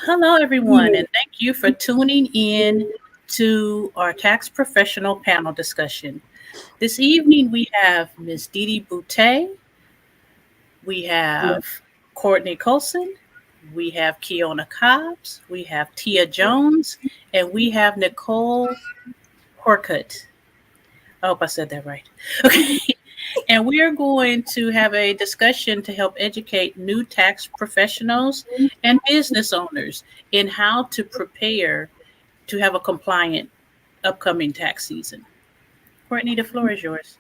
Hello, everyone, and thank you for tuning in to our tax professional panel discussion. This evening, we have Ms. Didi Boutte, we have Courtney Colson, we have Keona Cobbs, we have Tia Jones, and we have Nicole Horcutt. I hope I said that right. Okay. And we are going to have a discussion to help educate new tax professionals and business owners in how to prepare to have a compliant upcoming tax season. Courtney, the floor is yours.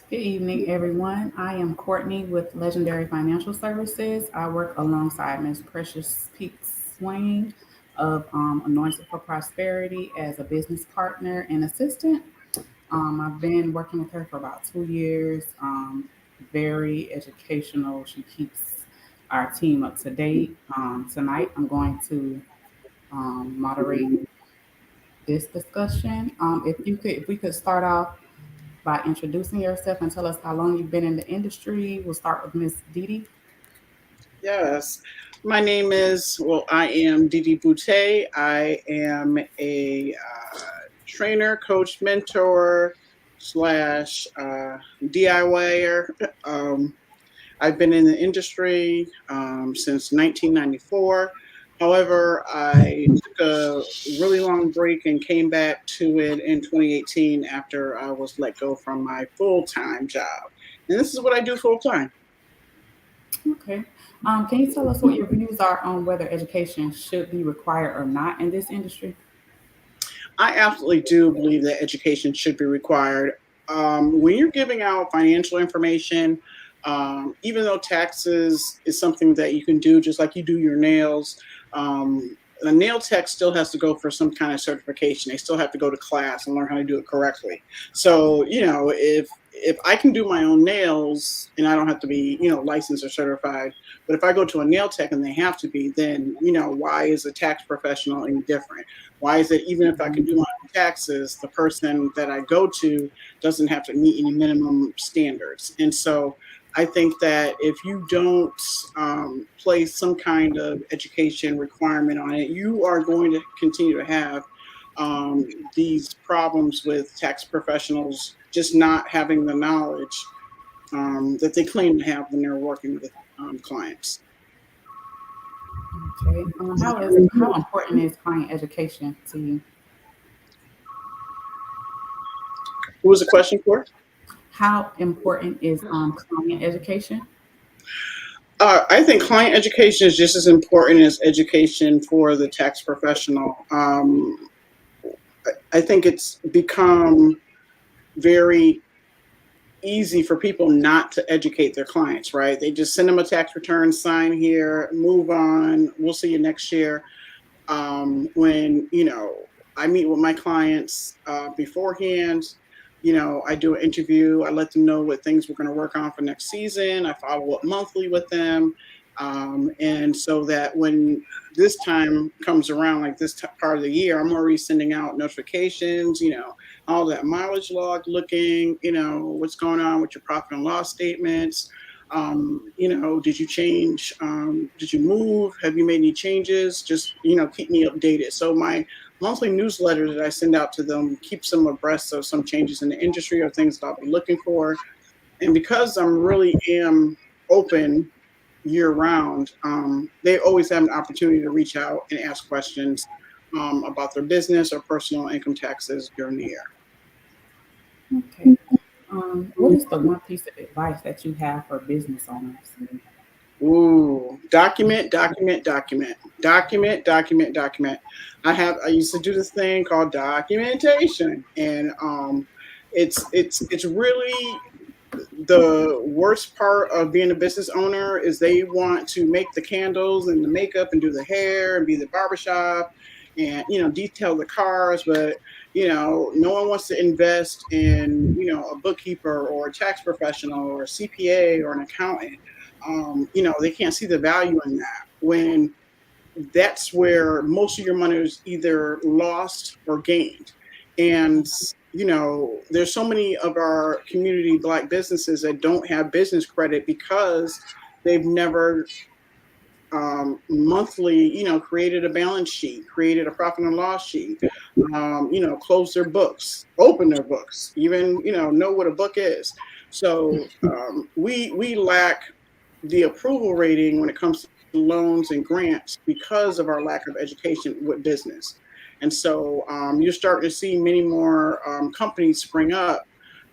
Good evening, everyone. I am Courtney with Legendary Financial Services. I work alongside Ms. Precious Peak Swain of Anointed for Prosperity as a business partner and assistant. I've been working with her for about 2 years. Very educational. She keeps our team up to date. Tonight, I'm going to moderate this discussion. If we could start off by introducing yourself and tell us how long you've been in the industry. We'll start with Miss Didi. Yes. My name is, I am Didi Boutte. I am a trainer, coach, mentor, slash DIYer. I've been in the industry since 1994. However, I took a really long break and came back to it in 2018 after I was let go from my full-time job. And this is what I do full-time. Okay. Can you tell us what your views are on whether education should be required or not in this industry? I absolutely do believe that education should be required. When you're giving out financial information, even though taxes is something that you can do just like you do your nails, a nail tech still has to go for some kind of certification. They still have to go to class and learn how to do it correctly. So, if I can do my own nails and I don't have to be, licensed or certified, but if I go to a nail tech and they have to be, then, why is a tax professional any different? Why is it even if I can do my own taxes, the person that I go to doesn't have to meet any minimum standards? And so I think that if you don't place some kind of education requirement on it, you are going to continue to have um, these problems with tax professionals just not having the knowledge that they claim to have when they're working with clients. Okay. How important is client education to you? Who was the question for? How important is client education? I think client education is just as important as education for the tax professional. I think it's become very easy for people not to educate their clients, right? They just send them a tax return, sign here, move on. We'll see you next year. When I meet with my clients beforehand, I do an interview. I let them know what things we're going to work on for next season. I follow up monthly with them, and so that when this time comes around, like part of the year, I'm already sending out notifications. All that mileage log looking. What's going on with your profit and loss statements. Did you change? Did you move? Have you made any changes? Just, keep me updated. So my monthly newsletter that I send out to them keeps them abreast of some changes in the industry or things that I'll be looking for. And because I'm really am open year round, they always have an opportunity to reach out and ask questions about their business or personal income taxes during the year. Okay. What is the one piece of advice that you have for business owners? Ooh, document, document, document, document, document, document. I used to do this thing called documentation, and it's really the worst part of being a business owner is they want to make the candles and the makeup and do the hair and be the barbershop and detail the cars, but no one wants to invest in a bookkeeper or a tax professional or a CPA or an accountant. They can't see the value in that when that's where most of your money is either lost or gained. And there's so many of our community Black businesses that don't have business credit because they've never monthly, created a balance sheet, created a profit and loss sheet, closed their books, open their books, even, know what a book is. So we lack the approval rating when it comes to loans and grants because of our lack of education with business. And so you're starting to see many more companies spring up,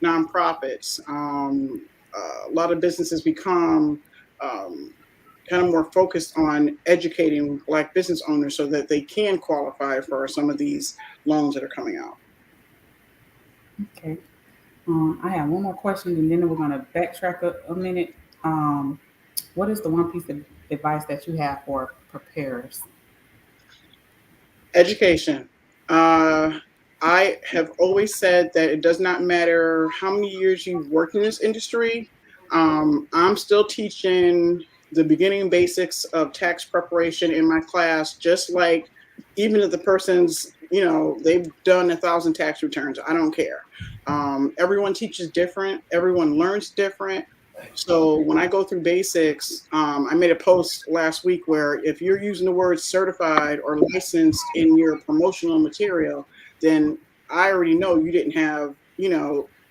nonprofits. A lot of businesses become kind of more focused on educating Black business owners so that they can qualify for some of these loans that are coming out. Okay. I have one more question, and then we're going to backtrack a minute. What is the one piece of advice that you have for preparers? Education. I have always said that it does not matter how many years you've worked in this industry. I'm still teaching the beginning basics of tax preparation in my class, just like even if the person's, they've done 1,000 tax returns. I don't care. Everyone teaches different. Everyone learns different. So when I go through basics, I made a post last week where if you're using the word certified or licensed in your promotional material, then I already know you didn't have,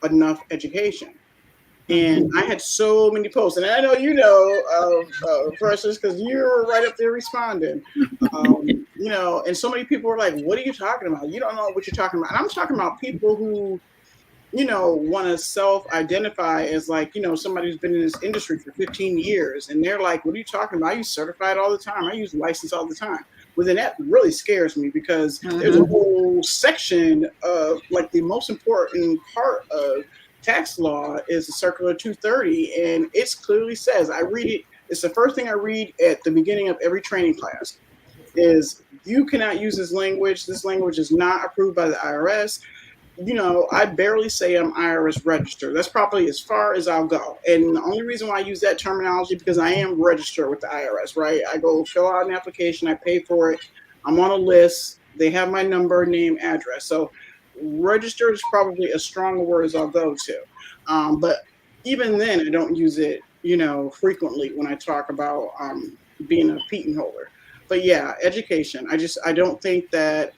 enough education. And I had so many posts, and I know Precious, because you were right up there responding. And so many people were like, "What are you talking about? You don't know what you're talking about." And I'm talking about people who want to self-identify as like, somebody who's been in this industry for 15 years. And they're like, what are you talking about? I use certified all the time. I use license all the time. Well, then that really scares me because there's a whole section of like the most important part of tax law is the Circular 230. And it clearly says, I read it. It's the first thing I read at the beginning of every training class is you cannot use this language. This language is not approved by the IRS. I barely say I'm IRS registered. That's probably as far as I'll go. And the only reason why I use that terminology because I am registered with the IRS, right? I go fill out an application, I pay for it, I'm on a list, they have my number, name, address. So registered is probably as strong a word as I'll go to. But even then, I don't use it, frequently when I talk about being a patent holder. But yeah, education. I don't think that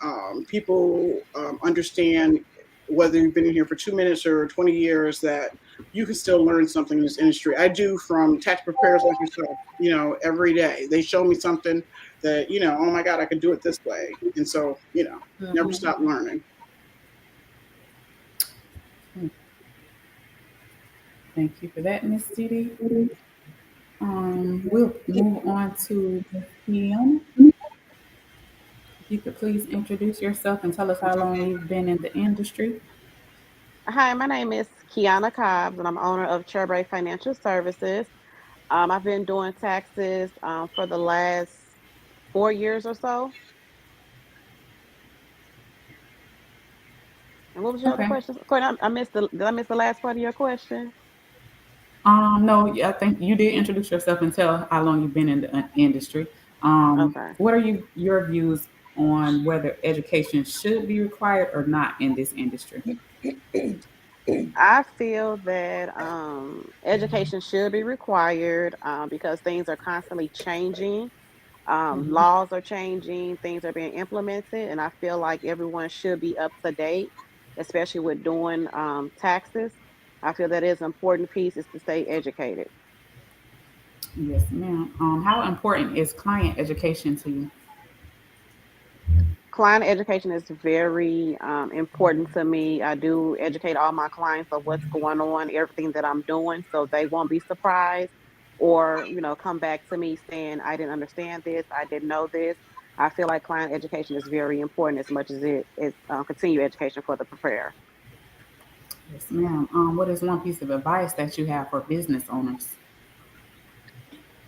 people understand whether you've been in here for 2 minutes or 20 years, that you can still learn something in this industry. I do from tax preparers like yourself, every day. They show me something that, oh my God, I could do it this way. And so, never stop learning. Thank you for that, Miss Didi. We'll move on to Kim. If you could please introduce yourself and tell us how long you've been in the industry. Hi, my name is Kiana Cobbs, and I'm owner of Cherbre Financial Services. I've been doing taxes for the last 4 years or so. And what was your other Okay. question? Courtney, did I miss the last part of your question? No, I think you did introduce yourself and tell how long you've been in the industry. Okay. What are your views on whether education should be required or not in this industry? I feel that education should be required because things are constantly changing. Mhm. Laws are changing, things are being implemented, and I feel like everyone should be up to date, especially with doing taxes. I feel that is an important piece is to stay educated. Yes, ma'am. How important is client education to you? Client education is very important to me. I do educate all my clients of what's going on, everything that I'm doing, so they won't be surprised or come back to me saying I didn't understand this, I didn't know this. I feel like client education is very important as much as it is continued education for the preparer. Yes, ma'am. What is one piece of advice that you have for business owners?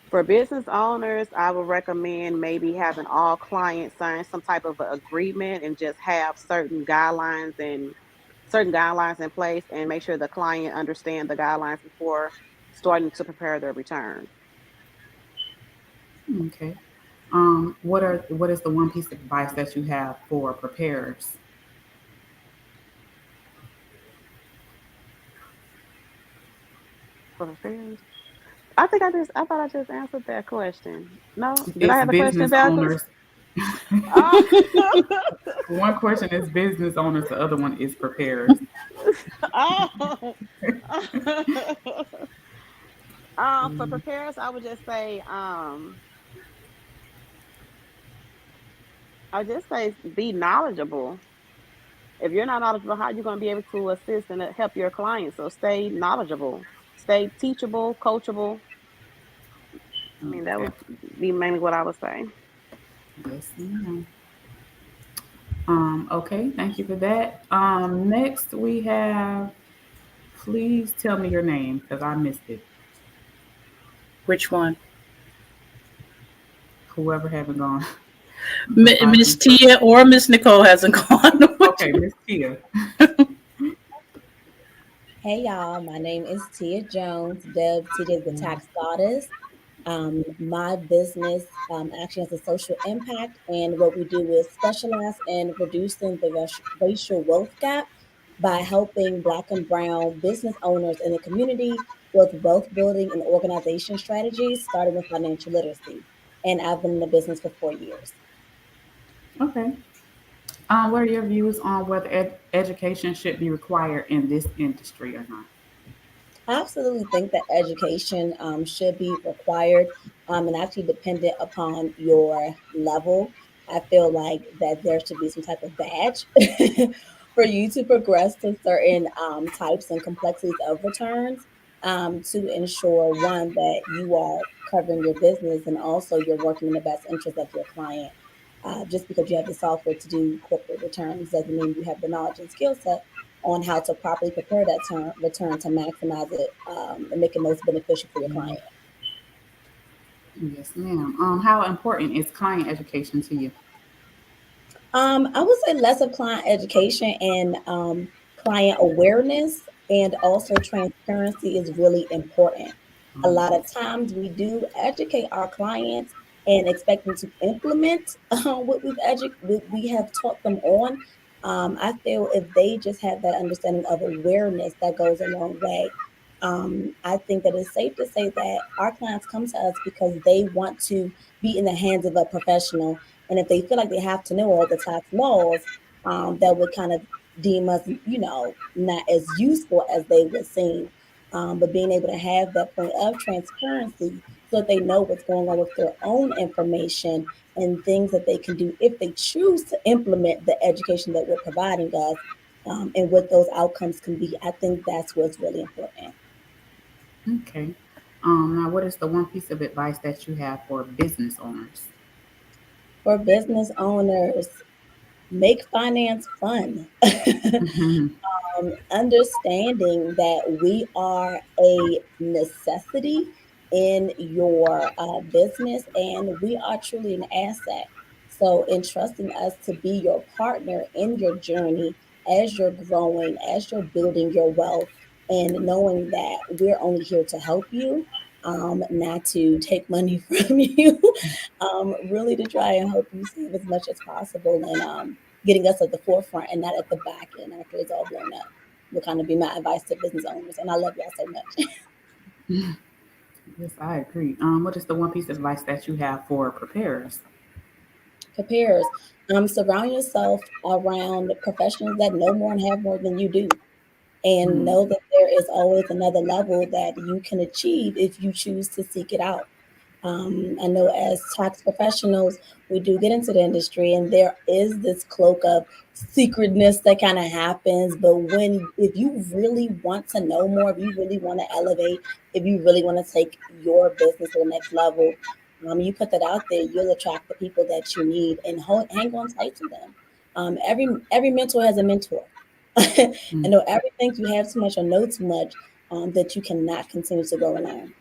For business owners, I would recommend maybe having all clients sign some type of agreement and just have certain guidelines in place and make sure the client understand the guidelines before starting to prepare their return. Okay. What is the one piece of advice that you have for preparers? For preparers, I thought I just answered that question. No, did I It's have the question business backwards? owners. Oh, One question is business owners, the other one is preparers. oh. For preparers, I would just say, I would just say be knowledgeable. If you're not knowledgeable, how are you going to be able to assist and help your clients? So stay knowledgeable, stay teachable, coachable. I mean, that Okay. would be mainly what I would say. Yes, ma'am. Okay, thank you for that. Next we have, please tell me your name because I missed it. Which one? Whoever haven't gone besides Miss me. Tia or Miss Nicole hasn't gone. Okay, Miss Tia. Hey y'all, my name is Tia Jones, Deb TJ the Tax Goddess. My business actually has a social impact, and what we do is specialize in reducing the racial wealth gap by helping Black and Brown business owners in the community with wealth building and organization strategies, starting with financial literacy. And I've been in the business for 4 years. Okay. What are your views on whether education should be required in this industry or not? I absolutely think that education should be required and actually dependent upon your level. I feel like that there should be some type of badge for you to progress to certain types and complexities of returns to ensure one that you are covering your business and also you're working in the best interest of your client. Just because you have the software to do corporate returns doesn't mean you have the knowledge and skill set on how to properly prepare that return to maximize it and make it most beneficial for your client. Yes, ma'am. How important is client education to you? I would say less of client education and client awareness, and also transparency is really important. A lot of Yes. times we do educate our clients and expect them to implement what what we have taught them on. I feel if they just have that understanding of awareness, that goes a long way. I think that it's safe to say that our clients come to us because they want to be in the hands of a professional, and if they feel like they have to know all the tax laws, that would kind of deem us, not as useful as they would seem. But being able to have that point of transparency so that they know what's going on with their own information and things that they can do if they choose to implement the education that we're providing us, and what those outcomes can be. I think that's what's really important. Okay. Now, what is the one piece of advice that you have for business owners? For business owners, make finance fun. Mhm. Understanding that we are a necessity in your business and we are truly an asset. So, entrusting us to be your partner in your journey as you're growing, as you're building your wealth, and knowing that we're only here to help you, not to take money from you, really to try and help you save as much as possible and getting us at the forefront and not at the back end after it's all blown up would kind of be my advice to business owners. And I love y'all so much. Yes, I agree. What is the one piece of advice that you have for preparers? Prepares. Surround yourself around professionals that know more and have more than you do. And Mm, know that there is always another level that you can achieve if you choose to seek it out. I know as tax professionals, we do get into the industry, and there is this cloak of secretness that kind of happens. But if you really want to know more, if you really want to elevate, if you really want to take your business to the next level, you put that out there, you'll attract the people that you need and hang on tight to them. Every mentor has a mentor. I mm. know everything you have too much or know too much that you cannot continue to grow and learn.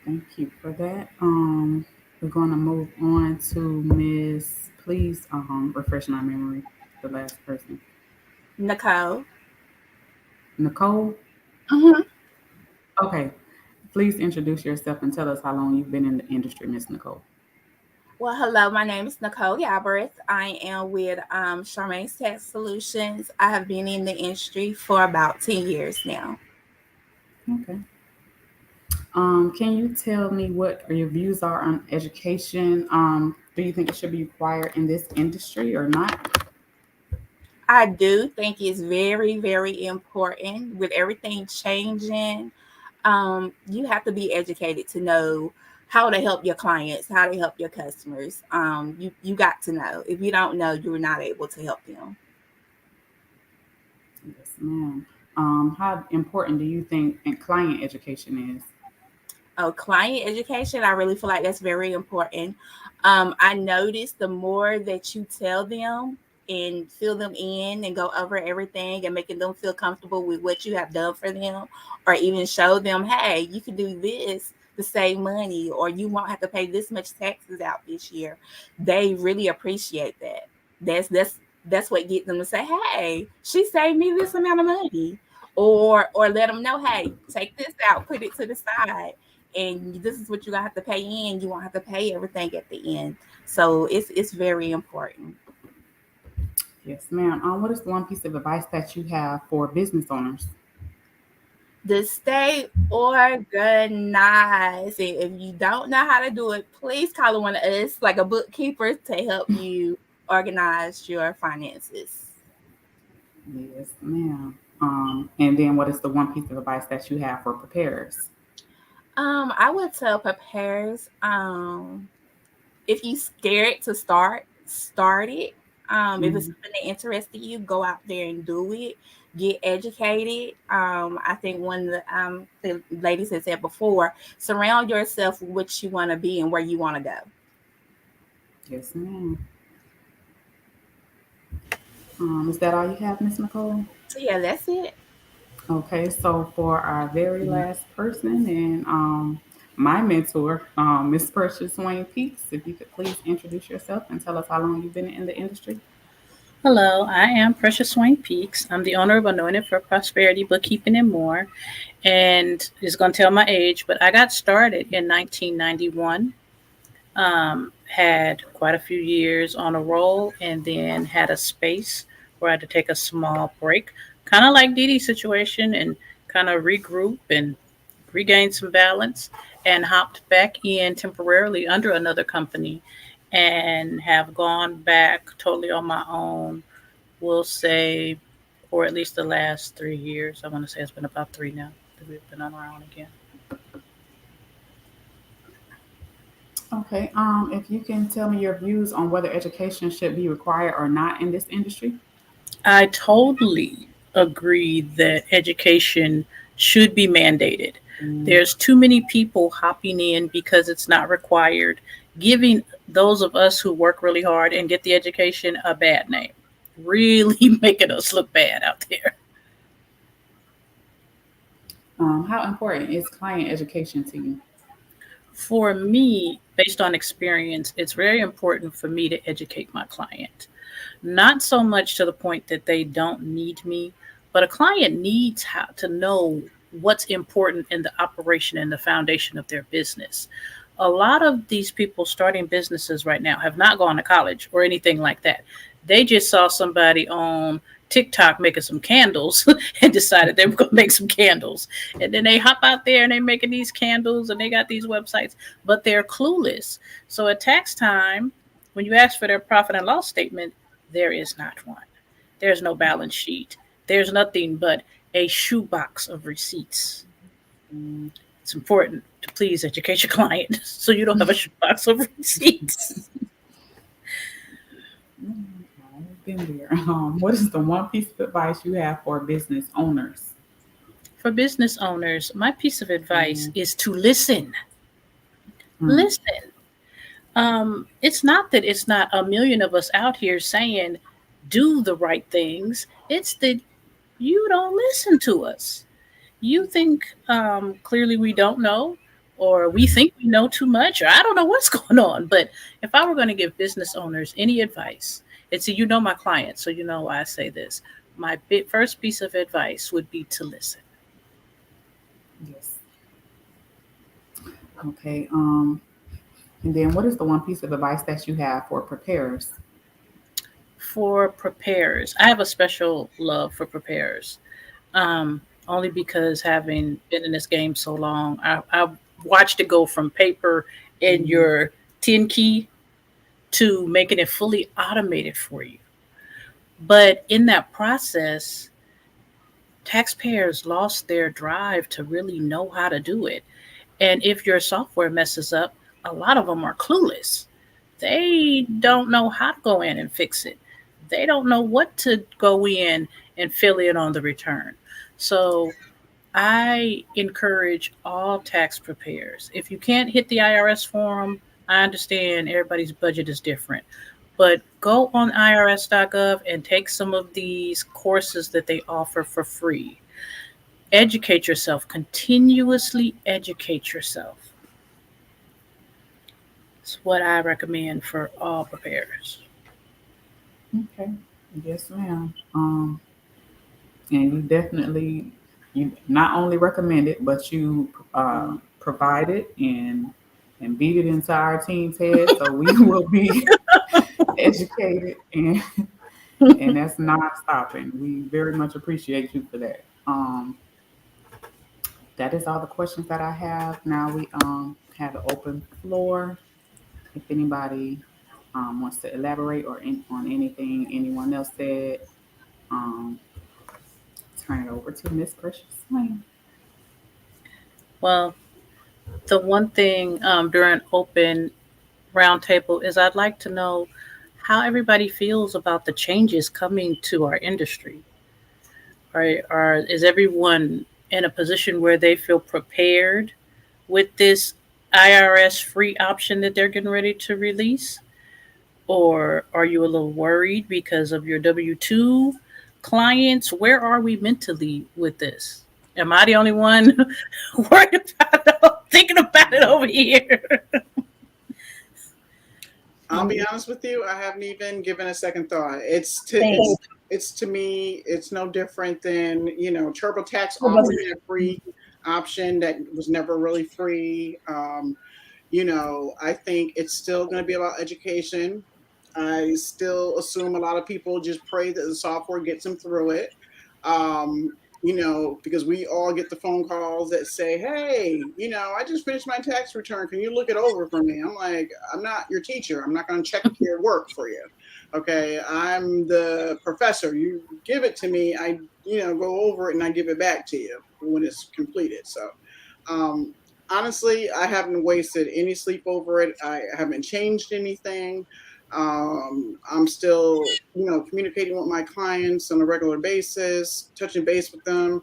Thank you for that. We're going to move on to Miss. Please refresh my memory. The last person, Nicole. Nicole. Mhm. Okay. Please introduce yourself and tell us how long you've been in the industry, Miss Nicole. Well, hello, my name is Nicole Galbraith. I am with Charmaine's Tax Solutions. I have been in the industry for about 10 years now. Okay. Can you tell me what your views are on education? Do you think it should be required in this industry or not? I do think it's very, very important with everything changing. You have to be educated to know how to help your clients, how to help your customers. You got to know. If you don't know, you're not able to help them. Yes, ma'am. How important do you think client education is? Oh, client education, I really feel like that's very important. I notice the more that you tell them and fill them in and go over everything and making them feel comfortable with what you have done for them, or even show them, hey, you can do this to save money, or you won't have to pay this much taxes out this year. They really appreciate that. That's what gets them to say, hey, she saved me this amount of money. Or let them know, hey, take this out, put it to the side, and this is what you're gonna have to pay in. You won't have to pay everything at the end. So it's very important. Yes, ma'am. What is the one piece of advice that you have for business owners? To stay organized. And if you don't know how to do it, please call one of us, like a bookkeeper, to help you organize your finances. Yes, ma'am. And then what is the one piece of advice that you have for preparers? I would tell preparers, if you scared to start it. If it's Mhm. something that interested you, go out there and do it. Get educated. I think one of the ladies had said before, surround yourself with what you want to be and where you want to go. Yes, ma'am. Is that all you have, Miss Nicole? So yeah, that's it. Okay, so for our very last person and my mentor, Miss Precious Wayne Peaks, if you could please introduce yourself and tell us how long you've been in the industry. Hello, I am Precious Swain Peaks. I'm the owner of Anointed for Prosperity Bookkeeping and More. And it's going to tell my age, but I got started in 1991. Had quite a few years on a roll and then had a space where I had to take a small break, kind of like Dee Dee's situation, and kind of regroup and regain some balance, and hopped back in temporarily under another company and have gone back totally on my own, we'll say, for at least the last 3 years. I want to say it's been about three now that we've been on our own again. Okay, if you can tell me your views on whether education should be required or not in this industry. I totally agree that education should be mandated. There's too many people hopping in because it's not required, giving those of us who work really hard and get the education a bad name, really making us look bad out there. How important is client education to you? For me, based on experience, it's very important for me to educate my client. Not so much to the point that they don't need me, but a client needs how to know what's important in the operation and the foundation of their business. A lot of these people starting businesses right now have not gone to college or anything like that. They just saw somebody on TikTok making some candles and decided they were going to make some candles. And then they hop out there and they're making these candles and they got these websites, but they're clueless. So at tax time, when you ask for their profit and loss statement, there is not one. There's no balance sheet. There's nothing but a shoebox of receipts. It's important to please educate your client so you don't have a shoebox of receipts. I've been there. What is the one piece of advice you have for business owners? For business owners, my piece of advice is to listen. Mm. Listen. It's not that it's not a million of us out here saying do the right things. It's that you don't listen to us. You think clearly we don't know, or we think we know too much, or I don't know what's going on. But if I were going to give business owners any advice, it's you know my clients, so you know why I say this. My first piece of advice would be to listen. Yes. Okay. And then what is the one piece of advice that you have for preparers? For preparers, I have a special love for preparers. only because having been in this game so long, I watched it go from paper and your 10 key to making it fully automated for you. But in that process, taxpayers lost their drive to really know how to do it. And if your software messes up, a lot of them are clueless. They don't know how to go in and fix it. They don't know what to go in and fill in on the return. So I encourage all tax preparers. If you can't hit the IRS form, I understand everybody's budget is different. But go on irs.gov and take some of these courses that they offer for free. Educate yourself, continuously educate yourself. It's what I recommend for all preparers. Okay. Yes, ma'am. And you not only recommend it, but you provide it and beat it into our team's head, so we will be educated, and that's not stopping. We very much appreciate you for that. That is all the questions that I have. Now we have an open floor. If anybody wants to elaborate on anything anyone else said, um, turn it over to Miss Precious Swain. Well, the one thing during open roundtable is I'd like to know how everybody feels about the changes coming to our industry. Is everyone in a position where they feel prepared with this IRS free option that they're getting ready to release? Or are you a little worried because of your W-2 clients? Where are we mentally with this? Am I the only one worried about thinking about it over here? I'll be honest with you, I haven't even given a second thought. It's to me, it's no different than, TurboTax offering a free option that was never really free. I think it's still going to be about education. I still assume a lot of people just pray that the software gets them through it. Because we all get the phone calls that say, hey, I just finished my tax return. Can you look it over for me? I'm like, I'm not your teacher. I'm not going to check your work for you. Okay. I'm the professor. You give it to me. I, go over it and I give it back to you when it's completed. So, honestly, I haven't wasted any sleep over it. I haven't changed anything. I'm still, communicating with my clients on a regular basis, touching base with them.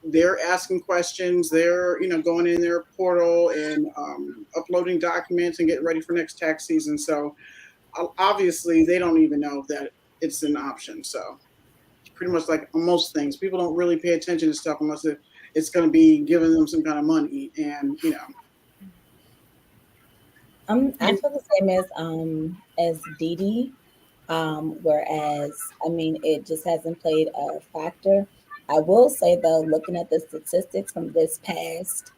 They're asking questions. They're, going in their portal and uploading documents and getting ready for next tax season. So obviously, they don't even know that it's an option. So pretty much like most things, people don't really pay attention to stuff unless it's going to be giving them some kind of money. And, I feel the same as Dee Dee. Whereas, it just hasn't played a factor. I will say though, looking at the statistics from this past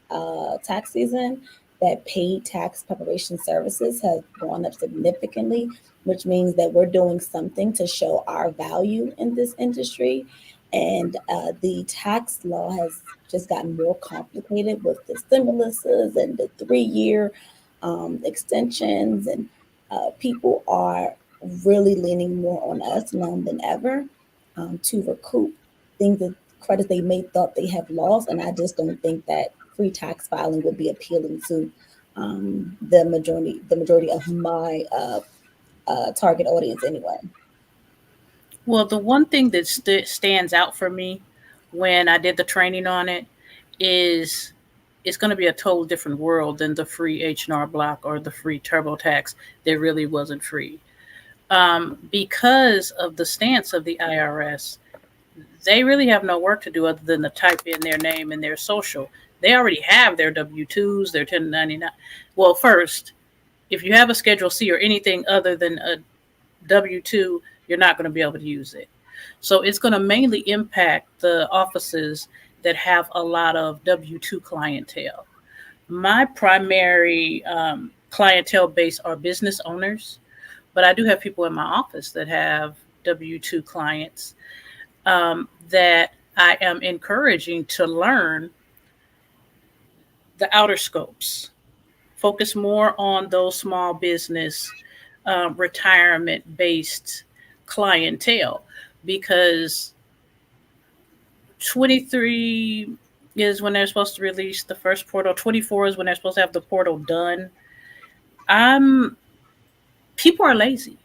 tax season, that paid tax preparation services have gone up significantly, which means that we're doing something to show our value in this industry. And the tax law has just gotten more complicated with the stimuluses and the 3-year extensions, and people are really leaning more on us now than ever to recoup things that credits they may thought they have lost. And I just don't think that free tax filing would be appealing to the majority of my target audience anyway. Well, the one thing that stands out for me when I did the training on it is it's going to be a total different world than the free H&R Block or the free TurboTax that really wasn't free. Because of the stance of the IRS, they really have no work to do other than to type in their name and their social. They already have their W-2s, their 1099. Well, first, if you have a Schedule C or anything other than a W-2, you're not going to be able to use it. So it's going to mainly impact the offices that have a lot of W-2 clientele. My primary clientele base are business owners, but I do have people in my office that have W-2 clients that I am encouraging to learn the outer scopes, focus more on those small business, retirement based clientele, because 23 is when they're supposed to release the first portal, 24 is when they're supposed to have the portal done. I'm People are lazy.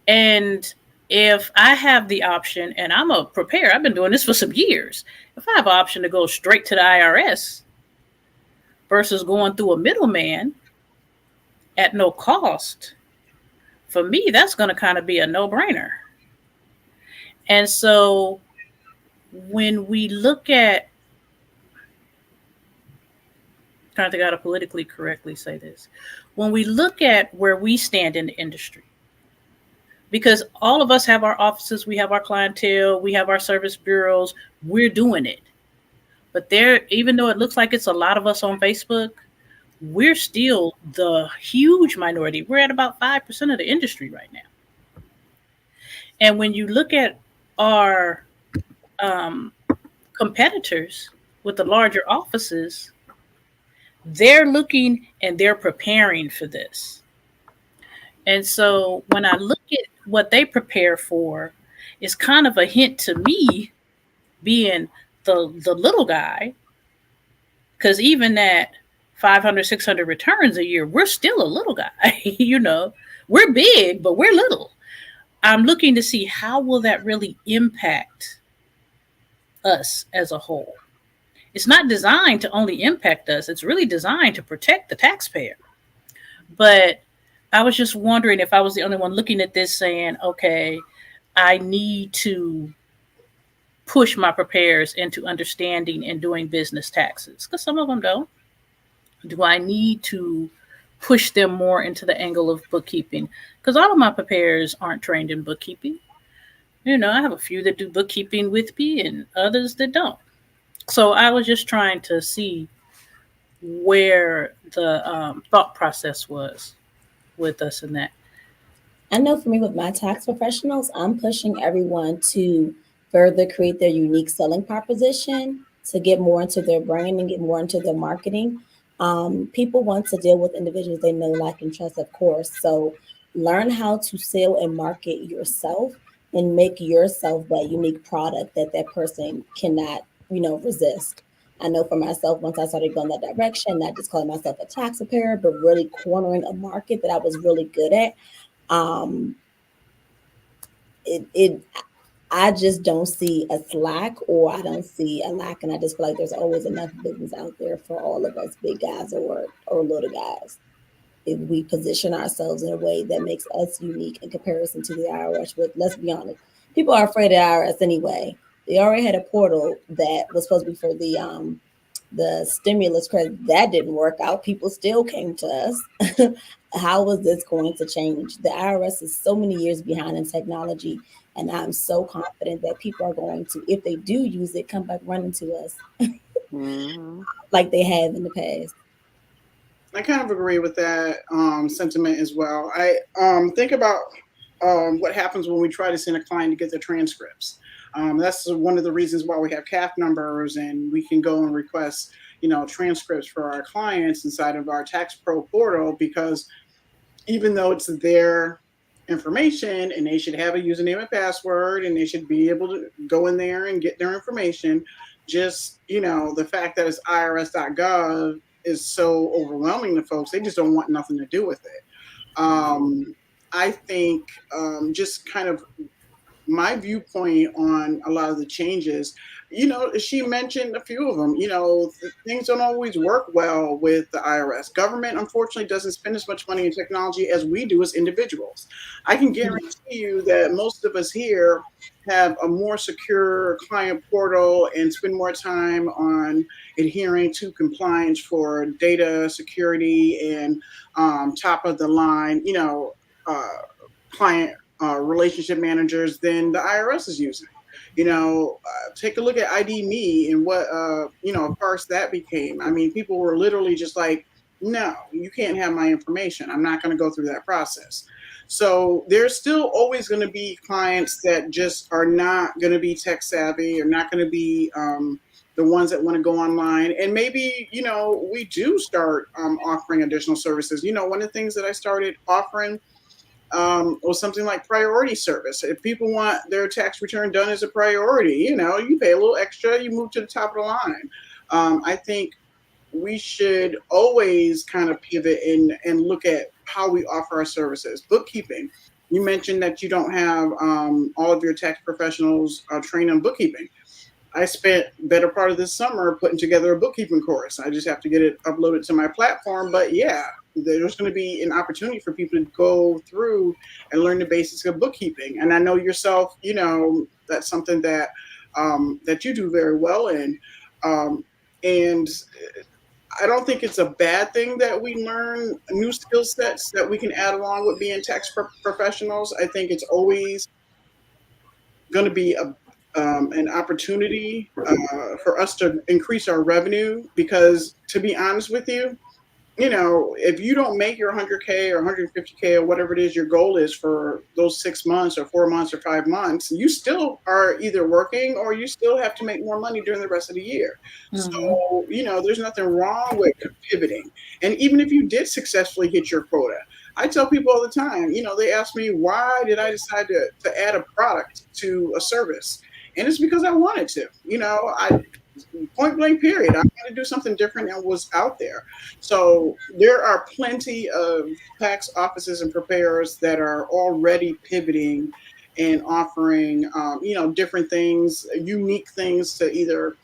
And if I have the option, and I'm a preparer, I've been doing this for some years. If I have an option to go straight to the IRS versus going through a middleman at no cost, for me, that's going to kind of be a no-brainer. And so when we look at, trying to think how to politically correctly say this, when we look at where we stand in the industry, because all of us have our offices, we have our clientele, we have our service bureaus, we're doing it. But there, even though it looks like it's a lot of us on Facebook, we're still the huge minority. We're at about 5% of the industry right now. And when you look at our competitors with the larger offices, they're looking and they're preparing for this. And so when I look at what they prepare for, it's kind of a hint to me being the little guy, because even at 500, 600 returns a year, we're still a little guy. We're big, but we're little. I'm looking to see how will that really impact us as a whole. It's not designed to only impact us. It's really designed to protect the taxpayer. But I was just wondering if I was the only one looking at this saying, okay, I need to push my preparers into understanding and doing business taxes, because some of them don't. Do I need to push them more into the angle of bookkeeping? Because all of my preparers aren't trained in bookkeeping. I have a few that do bookkeeping with me and others that don't. So I was just trying to see where the thought process was with us in that. I know for me with my tax professionals, I'm pushing everyone to further create their unique selling proposition, to get more into their brand and get more into their marketing. People want to deal with individuals they know, like, and trust, of course. So learn how to sell and market yourself and make yourself that unique product that person cannot, resist. I know for myself, once I started going that direction, not just calling myself a tax preparer, but really cornering a market that I was really good at. I just don't see a slack, or I don't see a lack, and I just feel like there's always enough business out there for all of us, big guys or little guys, if we position ourselves in a way that makes us unique in comparison to the IRS. But let's be honest, people are afraid of the IRS anyway. They already had a portal that was supposed to be for the stimulus credit. That didn't work out. People still came to us. How is this going to change? The IRS is so many years behind in technology, and I'm so confident that people are going to, if they do use it, come back running to us like they have in the past. I kind of agree with that sentiment as well. I think about what happens when we try to send a client to get their transcripts. That's one of the reasons why we have CAF numbers, and we can go and request, transcripts for our clients inside of our Tax Pro portal, because even though it's their information and they should have a username and password and they should be able to go in there and get their information, just, the fact that it's irs.gov is so overwhelming to folks. They just don't want nothing to do with it. I think just kind of my viewpoint on a lot of the changes, she mentioned a few of them. Things don't always work well with the IRS. Government, unfortunately, doesn't spend as much money in technology as we do as individuals. I can guarantee you that most of us here have a more secure client portal and spend more time on adhering to compliance for data security and top of the line, client relationship managers than the IRS is using. Take a look at ID Me and what, a farce that became. I mean, people were literally just like, no, you can't have my information. I'm not going to go through that process. So there's still always going to be clients that just are not going to be tech savvy, or not going to be the ones that want to go online. And maybe, we do start offering additional services. One of the things that I started offering or something like priority service. If people want their tax return done as a priority, you pay a little extra, you move to the top of the line. I think we should always kind of pivot and look at how we offer our services. Bookkeeping. You mentioned that you don't have all of your tax professionals trained on bookkeeping. I spent better part of this summer putting together a bookkeeping course. I just have to get it uploaded to my platform. But yeah, there's going to be an opportunity for people to go through and learn the basics of bookkeeping. And I know yourself, that's something that that you do very well in. And I don't think it's a bad thing that we learn new skill sets that we can add along with being tax professionals. I think it's always going to be an opportunity for us to increase our revenue, because to be honest with you, if you don't make your 100K or 150K or whatever it is your goal is for those 6 months or 4 months or 5 months, you still are either working or you still have to make more money during the rest of the year. Mm-hmm. So, there's nothing wrong with pivoting. And even if you did successfully hit your quota, I tell people all the time, they ask me, why did I decide to add a product to a service? And it's because I wanted to, point blank period. I wanted to do something different and was out there. So there are plenty of tax offices and preparers that are already pivoting and offering, different things, unique things to either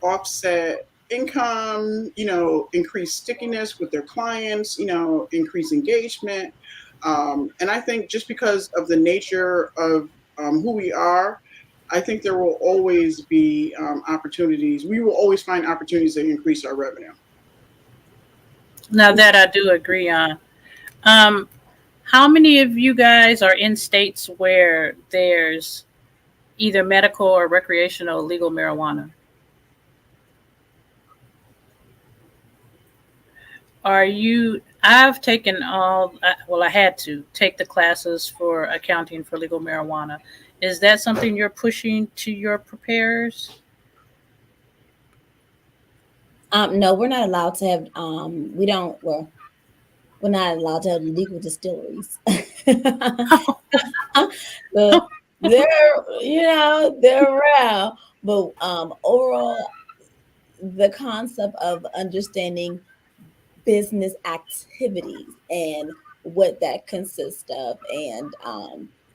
offset income, increase stickiness with their clients, increase engagement. And I think just because of the nature of who we are, I think there will always be opportunities. We will always find opportunities to increase our revenue. Now that I do agree on. How many of you guys are in states where there's either medical or recreational legal marijuana? I've taken I had to take the classes for accounting for legal marijuana. Is that something you're pushing to your preparers? No, we're not allowed to have, we're not allowed to have legal distilleries. They're around, but overall, the concept of understanding business activities and what that consists of, and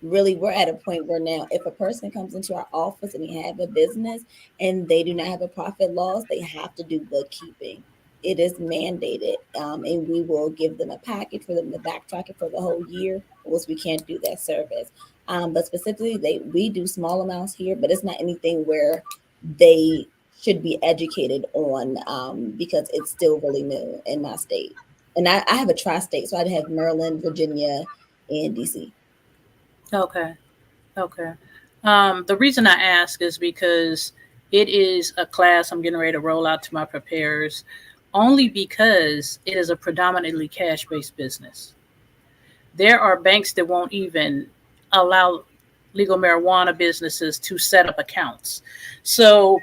really we're at a point where now if a person comes into our office and they have a business and they do not have a profit loss, they have to do bookkeeping. It is mandated, and we will give them a package for them to backtrack it for the whole year, or we can't do that service. But specifically, we do small amounts here, but it's not anything where they should be educated on, because it's still really new in my state. And I have a tri-state, so I'd have Maryland, Virginia, and DC. Okay. The reason I ask is because it is a class I'm getting ready to roll out to my preparers, only because it is a predominantly cash-based business. There are banks that won't even allow legal marijuana businesses to set up accounts. So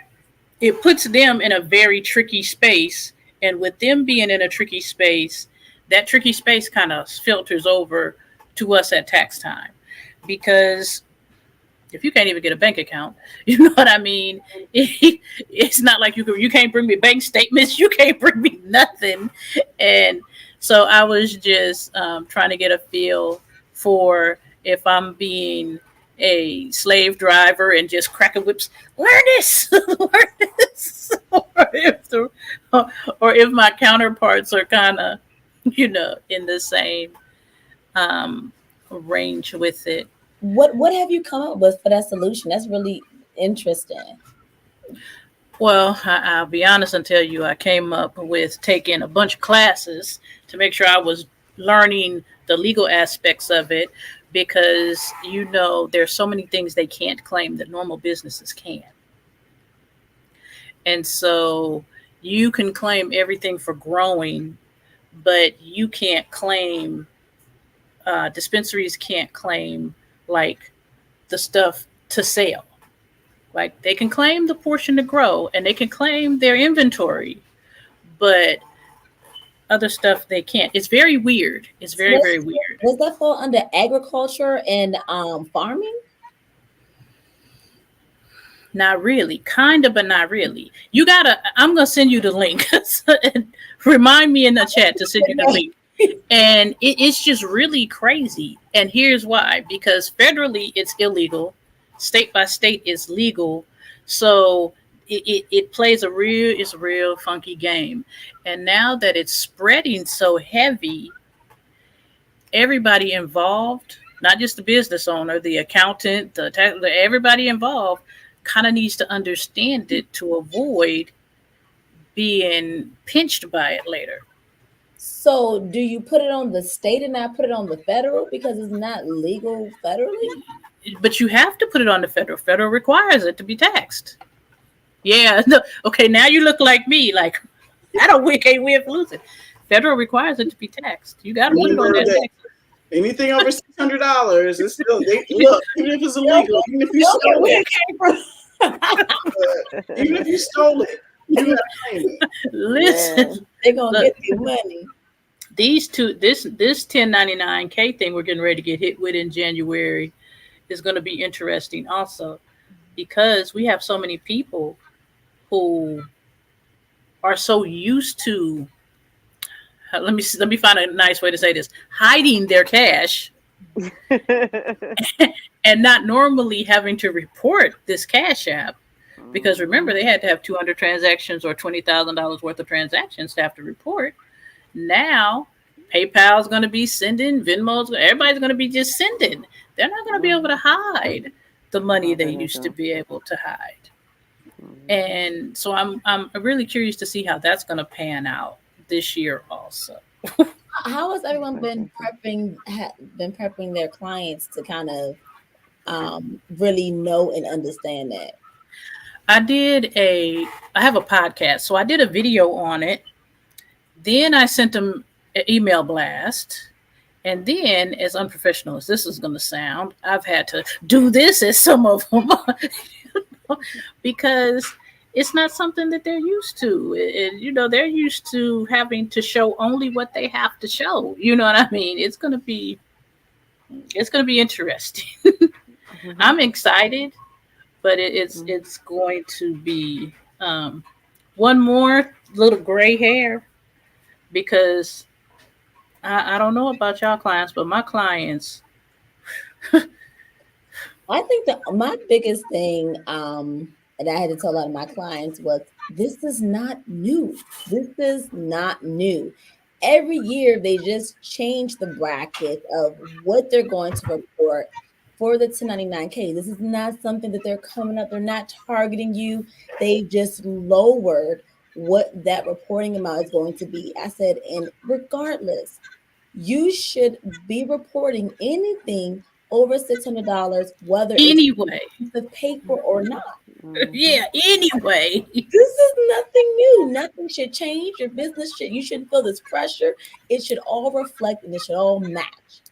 it puts them in a very tricky space. And with them being in a tricky space, that tricky space kind of filters over to us at tax time. Because if you can't even get a bank account, you know what I mean? It's not like you can't bring me bank statements. You can't bring me nothing. And so I was just trying to get a feel for if I'm being a slave driver and just cracking whips, learn this, or if my counterparts are kind of, in the same range with it. What have you come up with for that solution? That's really interesting. Well, I'll be honest and tell you, I came up with taking a bunch of classes to make sure I was learning the legal aspects of it, because, there's so many things they can't claim that normal businesses can. And so you can claim everything for growing, but you can't claim dispensaries can't claim like the stuff to sell. Like they can claim the portion to grow and they can claim their inventory, but other stuff they can't. It's very weird. It's very, very weird. Does that fall under agriculture and farming? Not really, kind of, but not really. I'm gonna send you the link. Remind me in the chat to send you the link. And it's just really crazy. And here's why: because federally it's illegal, state by state it's legal. So it plays it's a real funky game. And now that it's spreading so heavy, everybody involved, not just the business owner, the accountant, everybody involved kind of needs to understand it to avoid being pinched by it later. So do you put it on the state and not put it on the federal because it's not legal federally? But you have to put it on the federal. Federal requires it to be taxed. Yeah. No, okay, now you look like me. Like, I don't can't win for losing. Federal requires it to be taxed. You got to put it on that tax. Anything over $600 is still look. Even if it's illegal, even if you stole it, even if you stole it, you got to claim it. Listen, they're gonna get their money. These two, this 1099K thing we're getting ready to get hit with in January is going to be interesting also, because we have so many people who are so used to, let me find a nice way to say this, hiding their cash and not normally having to report this Cash App. Because remember, they had to have 200 transactions or $20,000 worth of transactions to have to report. Now, PayPal's going to be sending, Venmo's, everybody's going to be just sending. They're not going to be able to hide the money they used to be able to hide. And so I'm really curious to see how that's going to pan out this year also. How has everyone been prepping their clients to kind of really know and understand that? I have a podcast, so I did a video on it. Then I sent them an email blast. And then, as unprofessional as this is going to sound, I've had to do this as some of them, because it's not something that they're used to. They're used to having to show only what they have to show. You know what I mean? It's going to be interesting. I'm excited. But it's going to be one more little gray hair, because I don't know about y'all clients, but my clients. I think that my biggest thing, and I had to tell a lot of my clients, was this is not new. This is not new. Every year they just change the bracket of what they're going to report for the 1099K. This is not something that they're coming up. They're not targeting you. They just lowered what that reporting amount is going to be. I said, and regardless, you should be reporting anything over $600, whether it's the paper or not. Yeah, anyway. This is nothing new. Nothing should change. Your business you shouldn't feel this pressure. It should all reflect and it should all match.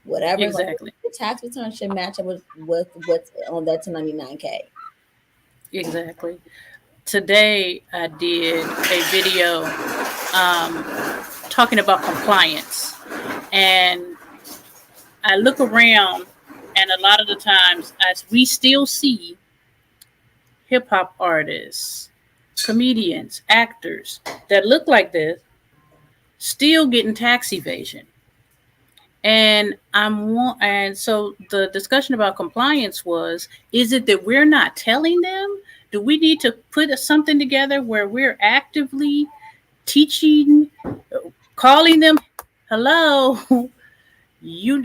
Whatever exactly. The tax return should match up with what's on that 1099K. Exactly. Today I did a video talking about compliance, and I look around, and a lot of the times as we still see hip hop artists, comedians, actors that look like this still getting tax evasion. And so the discussion about compliance was, is it that we're not telling them? Do we need to put something together where we're actively teaching, calling them, hello, you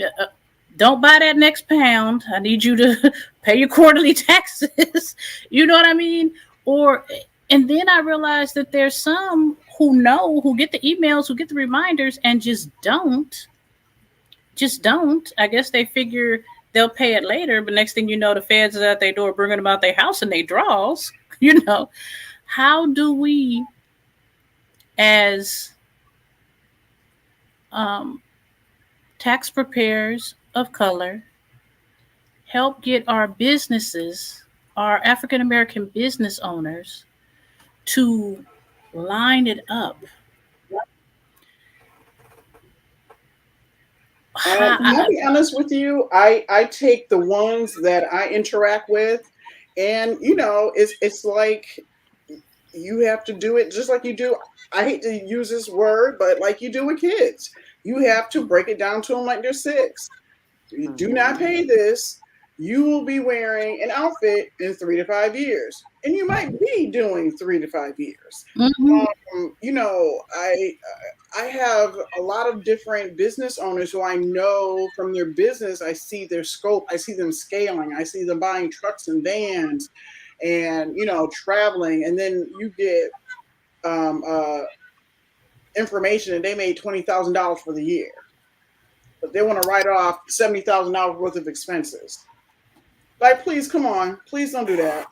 don't buy that next pound. I need you to pay your quarterly taxes. You know what I mean? And then I realized that there's some who get the emails, who get the reminders, and just don't. I guess they figure they'll pay it later, but next thing you know, the feds is at their door bringing them out their house and they draws. How do we, as tax preparers of color help get our businesses, our African American business owners, to line it up. Can I be honest with you? I take the ones that I interact with, and it's like you have to do it just like you do. I hate to use this word, but like you do with kids, you have to break it down to them like they're six. You do not pay this. You will be wearing an outfit in 3 to 5 years, and you might be doing 3 to 5 years. I have a lot of different business owners who I know from their business. I see their scope. I see them scaling. I see them buying trucks and vans, and traveling. And then you get information, and they made $20,000 for the year, but they want to write off $70,000 worth of expenses. Like, please, come on. Please don't do that.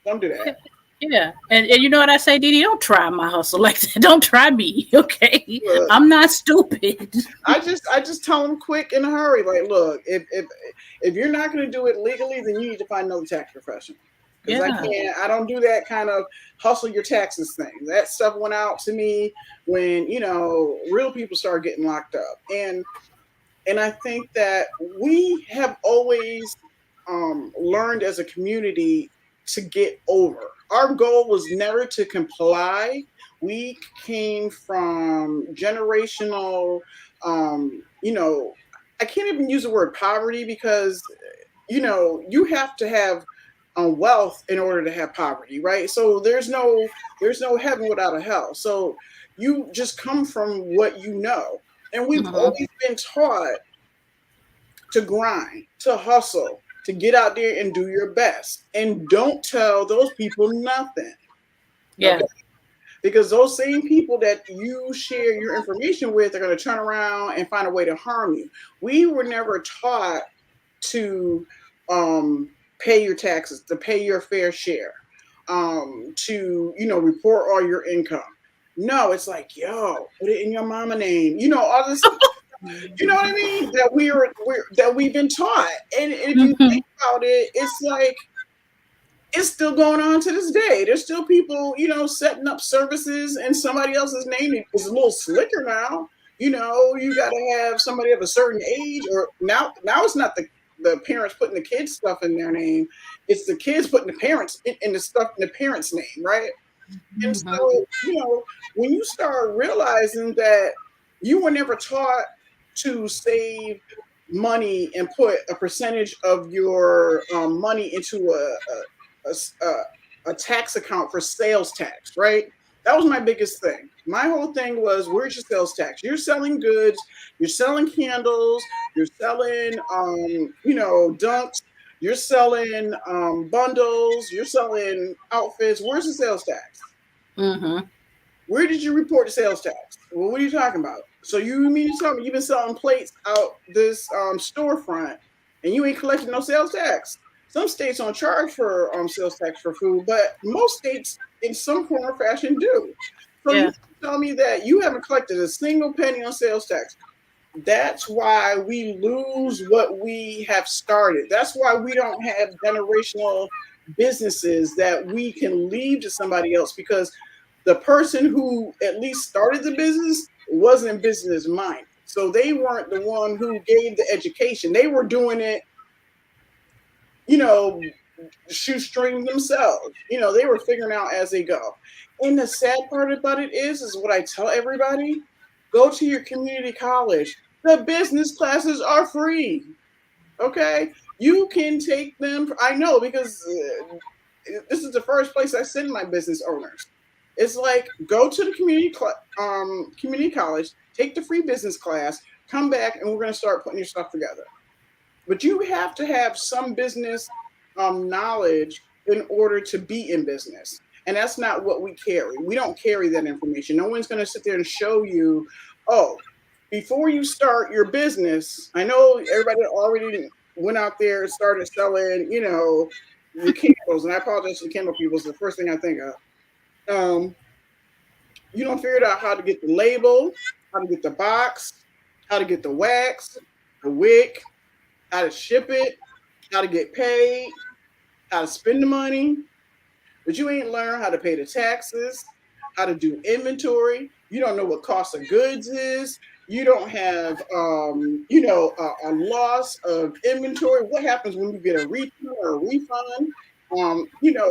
Don't do that. Yeah. And you know what I say, Didi? Don't try my hustle like that. Don't try me, okay? Look, I'm not stupid. I just tell them quick in a hurry. Like, look, if you're not going to do it legally, then you need to find another tax professional. Because I don't do that kind of hustle your taxes thing. That stuff went out to me when, real people started getting locked up. And I think that we have always learned as a community to get over. Our goal was never to comply. We came from generational, I can't even use the word poverty because, you have to have wealth in order to have poverty, right? So there's no heaven without a hell. So you just come from what you know. And we've always been taught to grind, to hustle, to get out there and do your best. And don't tell those people nothing. Yeah. Okay? Because those same people that you share your information with are going to turn around and find a way to harm you. We were never taught to pay your taxes, to pay your fair share, to, report all your income. No, it's like, put it in your mama name. All this you know what I mean? That we've been taught. And if you think about it, it's like it's still going on to this day. There's still people, setting up services in somebody else's name. It's a little slicker now. You got to have somebody of a certain age, or now it's not the parents putting the kids' stuff in their name. It's the kids putting the parents in the stuff in the parents' name, right? And so, when you start realizing that you were never taught to save money and put a percentage of your money into a tax account for sales tax, right? That was my biggest thing. My whole thing was, where's your sales tax? You're selling goods, you're selling candles, you're selling, dunks, you're selling bundles, you're selling outfits. Where's the sales tax? Where did you report the sales tax? Well, what are you talking about? So you mean to tell me you've been selling plates out this storefront and you ain't collecting no sales tax? Some states don't charge for sales tax for food, but most states in some form or fashion do. So you tell me that you haven't collected a single penny on sales tax. That's why we lose what we have started. That's why we don't have generational businesses that we can leave to somebody else, because the person who at least started the business wasn't business minded. So they weren't the one who gave the education. They were doing it, shoestring themselves. They were figuring out as they go. And the sad part about it is what I tell everybody: go to your community college. The business classes are free. Okay? You can take them. I know, because this is the first place I send my business owners. It's like, go to the community college, take the free business class, come back, and we're going to start putting your stuff together. But you have to have some business knowledge in order to be in business. And that's not what we carry. We don't carry that information. No one's going to sit there and show you, before you start your business, I know everybody already went out there and started selling, the candles. And I apologize to the candle people. It's the first thing I think of. You don't figure out how to get the label, how to get the box, how to get the wax, the WIC, how to ship it, how to get paid, how to spend the money, but you ain't learned how to pay the taxes, how to do inventory. You don't know what cost of goods is. You don't have, a loss of inventory. What happens when you get a return or a refund?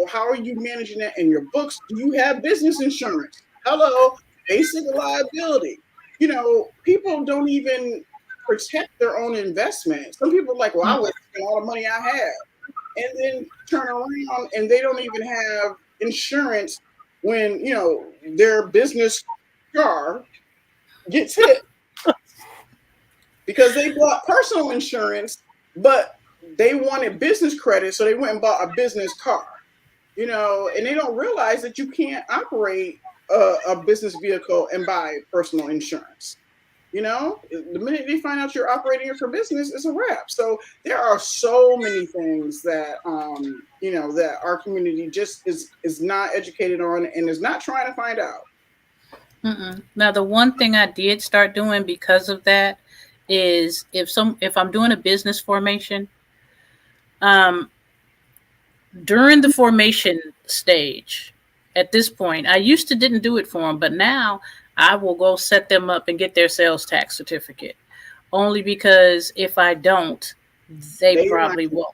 How are you managing that in your books? Do you have business insurance? Hello, basic liability. People don't even protect their own investment. Some people are like, well, I would spend all the money I have, and then turn around and they don't even have insurance when their business car gets hit because they bought personal insurance, but they wanted business credit, so they went and bought a business car. And they don't realize that you can't operate a business vehicle and buy personal insurance. The minute they find out you're operating it for business, it's a wrap. So there are so many things that that our community just is not educated on and is not trying to find out. Now, the one thing I did start doing because of that is if I'm doing a business formation, during the formation stage, at this point, I used to didn't do it for them, but now I will go set them up and get their sales tax certificate. Only because if I don't, they probably won't.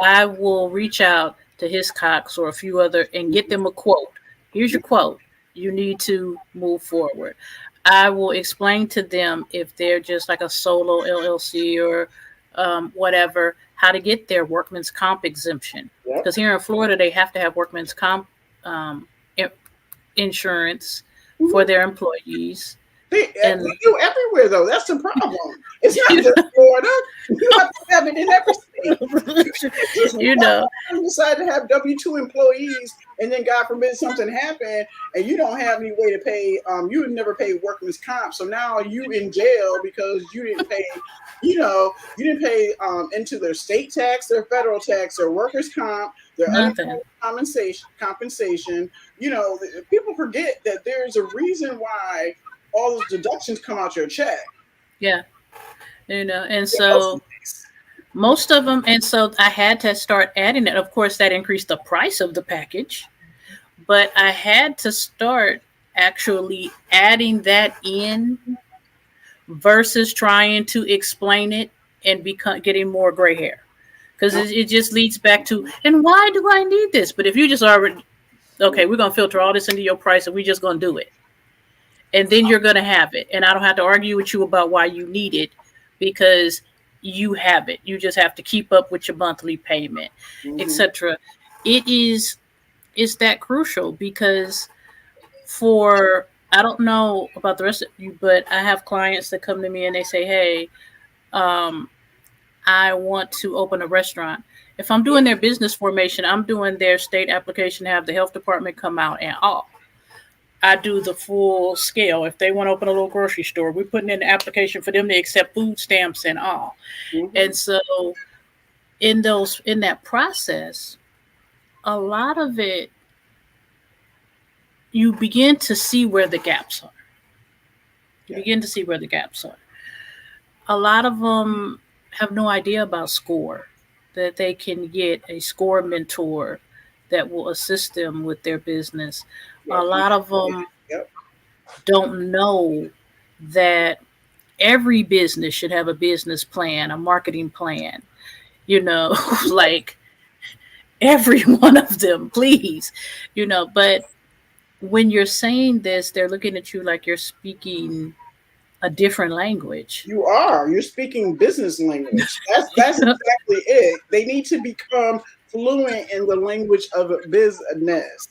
I will reach out to Hiscox or a few other and get them a quote. Here's your quote. You need to move forward. I will explain to them if they're just like a solo LLC or whatever, how to get their workman's comp exemption. Because here in Florida, they have to have workman's comp insurance for their employees. They do everywhere, though. That's the problem. It's not just Florida. You have to have it in every state. You decide to have W-2 employees, and then God forbid something happened, and you don't have any way to pay. You would never pay workman's comp, so now you in jail because you didn't pay. You didn't pay into their state tax, their federal tax, their workers' comp, their unemployment compensation. People forget that there's a reason why all those deductions come out your check. Yeah. And so most of them, and so I had to start adding it. Of course, that increased the price of the package, but I had to start actually adding that in versus trying to explain it and getting more gray hair. Because it just leads back to, and why do I need this? But if you just already, okay, we're going to filter all this into your price and we're just going to do it. And then you're going to have it. And I don't have to argue with you about why you need it because you have it. You just have to keep up with your monthly payment, etc. It's that crucial because I don't know about the rest of you, but I have clients that come to me and they say, hey, I want to open a restaurant. If I'm doing their business formation, I'm doing their state application, have the health department come out and all. I do the full scale. If they want to open a little grocery store, we're putting in the application for them to accept food stamps and all. And so in that process, a lot of it, you begin to see where the gaps are. A lot of them have no idea about SCORE, that they can get a SCORE mentor that will assist them with their business. A lot of them don't know that every business should have a business plan, a marketing plan, like every one of them, please, but when you're saying this, they're looking at you like you're speaking a different language. You're speaking business language. That's exactly it. They need to become fluent in the language of business.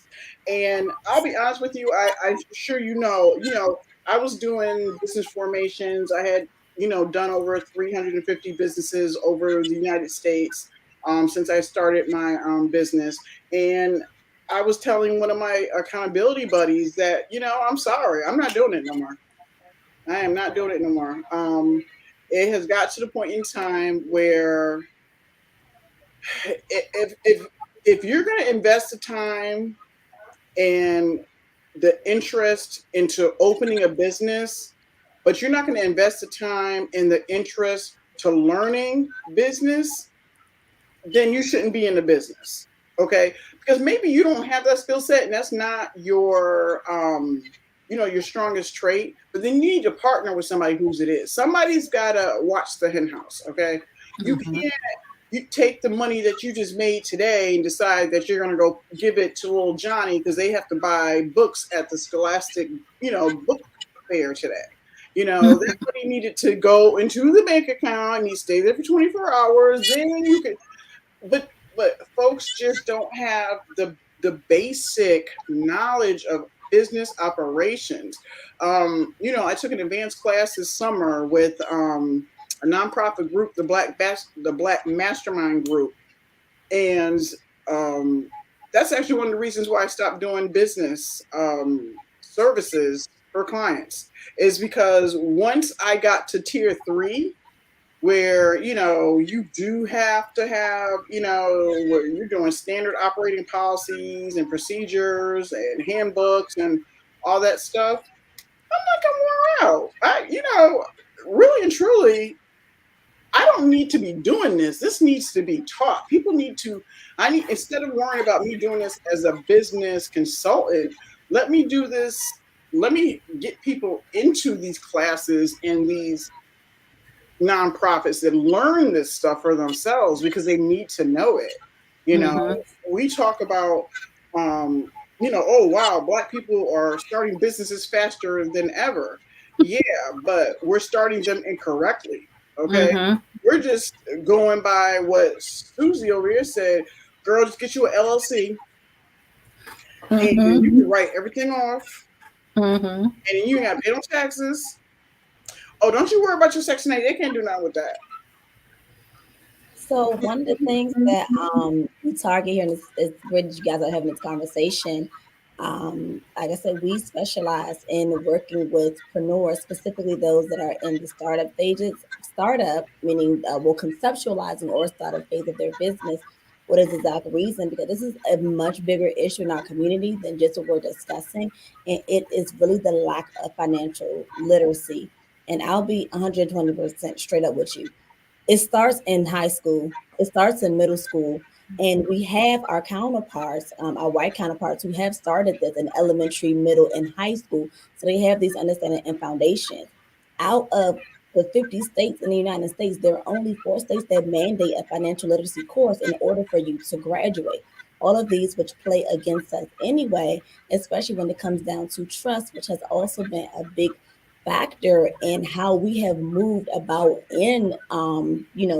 And I'll be honest with you, I'm sure I was doing business formations. I had, done over 350 businesses over the United States since I started my business. And I was telling one of my accountability buddies that, I'm sorry, I'm not doing it no more. I am not doing it no more. It has got to the point in time where if you're going to invest the time and the interest into opening a business, but you're not going to invest the time and the interest to learning business, then you shouldn't be in the business. Okay. Because maybe you don't have that skill set and that's not your, your strongest trait, but then you need to partner with somebody whose it is. Somebody's got to watch the hen house. Okay. You can't, you take the money that you just made today and decide that you're going to go give it to little Johnny because they have to buy books at the Scholastic, book fair today. That money needed to go into the bank account and you stay there for 24 hours. Then you can, but folks just don't have the basic knowledge of business operations. I took an advanced class this summer with a nonprofit group, the Black Mastermind Group, and that's actually one of the reasons why I stopped doing business services for clients, is because once I got to tier 3, where you do have to have where you're doing standard operating policies and procedures and handbooks and all that stuff, I'm wore out. Really and truly, I don't need to be doing this. This needs to be taught. People need to, instead of worrying about me doing this as a business consultant, let me do this. Let me get people into these classes and these nonprofits that learn this stuff for themselves because they need to know it. We talk about, oh, wow, Black people are starting businesses faster than ever. Yeah, but we're starting them incorrectly. Okay. We're just going by what Susie over here said. Girl, just get you an LLC and you can write everything off. And then you have paid on taxes. Oh, don't you worry about your Section 8. They can't do nothing with that. So one of the things that we target here, and it's great that you guys are having this conversation. Like I said, we specialize in working with entrepreneurs, specifically those that are in the startup stages. Startup, meaning conceptualizing or startup phase of their business. What is the exact reason? Because this is a much bigger issue in our community than just what we're discussing. And it is really the lack of financial literacy. And I'll be 120% straight up with you. It starts in high school. It starts in middle school. And we have our counterparts, our white counterparts, who have started this in elementary, middle, and high school. So they have these understanding and foundation. Out of the 50 states in the United States, there are only 4 states that mandate a financial literacy course in order for you to graduate. All of these which play against us anyway, especially when it comes down to trust, which has also been a big factor in how we have moved about in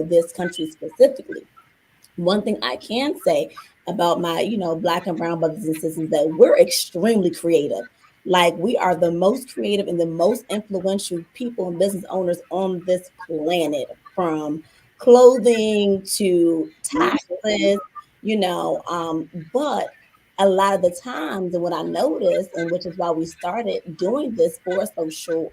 this country specifically. One thing I can say about my Black and brown brothers and sisters is that we're extremely creative. Like, we are the most creative and the most influential people and business owners on this planet, from clothing to taxes, but a lot of the times, and what I noticed, and which is why we started doing this for social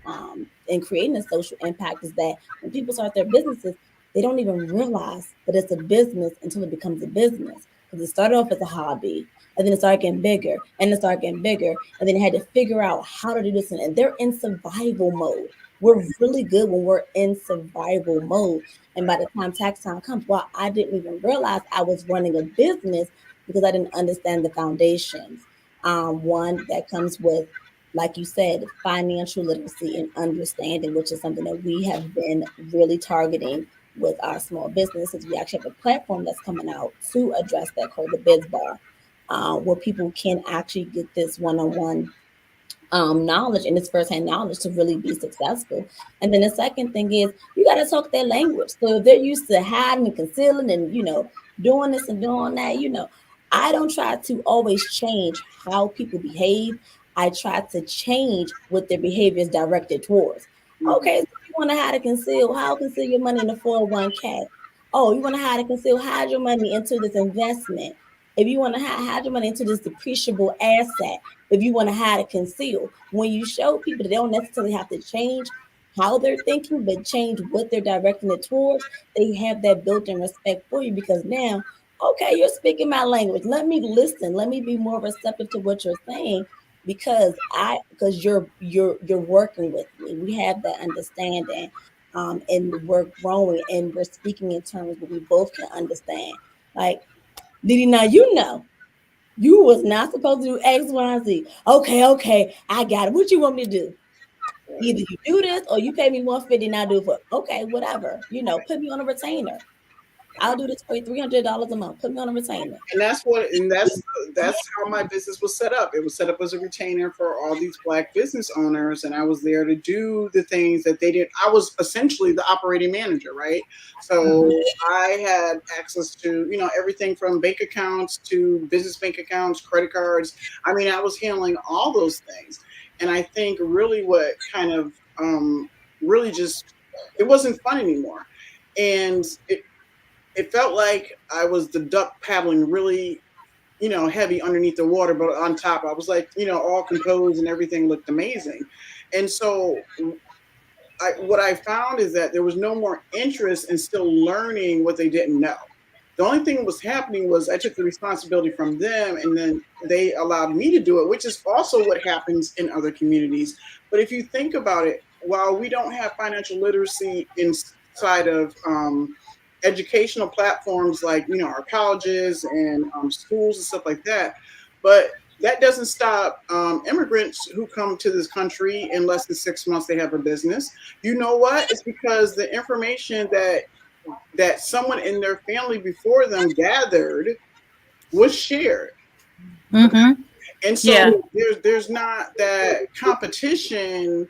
and creating a social impact, is that when people start their businesses, they don't even realize that it's a business until it becomes a business. Because it started off as a hobby, and then it started getting bigger, and it started getting bigger, and then they had to figure out how to do this. And they're in survival mode. We're really good when we're in survival mode. And by the time tax time comes, well, I didn't even realize I was running a business because I didn't understand the foundations. One that comes with, like you said, financial literacy and understanding, which is something that we have been really targeting with our small businesses. We actually have a platform that's coming out to address that called the Biz Bar, where people can actually get this one-on-one knowledge and this firsthand knowledge to really be successful. And then the second thing is you got to talk their language. So if they're used to hiding and concealing and, doing this and doing that, I don't try to always change how people behave. I try to change what their behavior is directed towards. Okay, so you want to hide and conceal, how conceal your money in the 401k? Oh, you want to hide and conceal, hide your money into this investment. If you want to hide your money into this depreciable asset, if you want to hide and conceal, when you show people that they don't necessarily have to change how they're thinking, but change what they're directing it towards, they have that built-in respect for you because now, okay, you're speaking my language. Let me listen. Let me be more receptive to what you're saying because you're working with me. We have that understanding. and we're growing and we're speaking in terms that we both can understand. Like, Didi, now you know you was not supposed to do X, Y, and Z. Okay, I got it. What you want me to do? Either you do this or you pay me 150 and I do it for okay, whatever. Put me on a retainer. I'll do this for you $300 a month. Put me on a retainer. And that's how my business was set up. It was set up as a retainer for all these Black business owners, and I was there to do the things that they did. I was essentially the operating manager, right? So I had access to everything from bank accounts to business bank accounts, credit cards. I mean, I was handling all those things, and I think really what kind of really just it wasn't fun anymore, and it felt like I was the duck paddling really, heavy underneath the water, but on top, I was like, all composed and everything looked amazing. And so what I found is that there was no more interest in still learning what they didn't know. The only thing that was happening was I took the responsibility from them and then they allowed me to do it, which is also what happens in other communities. But if you think about it, while we don't have financial literacy inside of educational platforms like our colleges and schools and stuff like that, but that doesn't stop immigrants who come to this country in less than 6 months they have a business. You know what? It's because the information that someone in their family before them gathered was shared. Mm-hmm. And so there's not that competition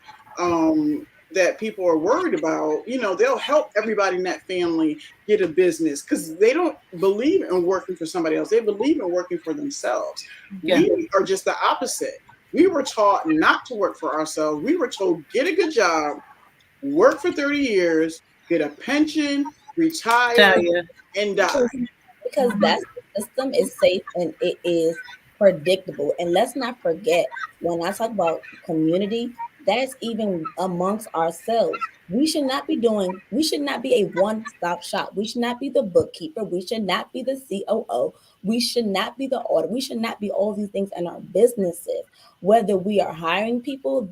that people are worried about. They'll help everybody in that family get a business because they don't believe in working for somebody else. They believe in working for themselves. Yeah. We are just the opposite. We were taught not to work for ourselves. We were told, get a good job, work for 30 years, get a pension, retire, and die. Because that system is safe and it is predictable. And let's not forget, when I talk about community, that's even amongst ourselves. We should not be a one-stop shop. We should not be the bookkeeper. We should not be the COO. We should not be the auditor. We should not be all these things in our businesses. Whether we are hiring people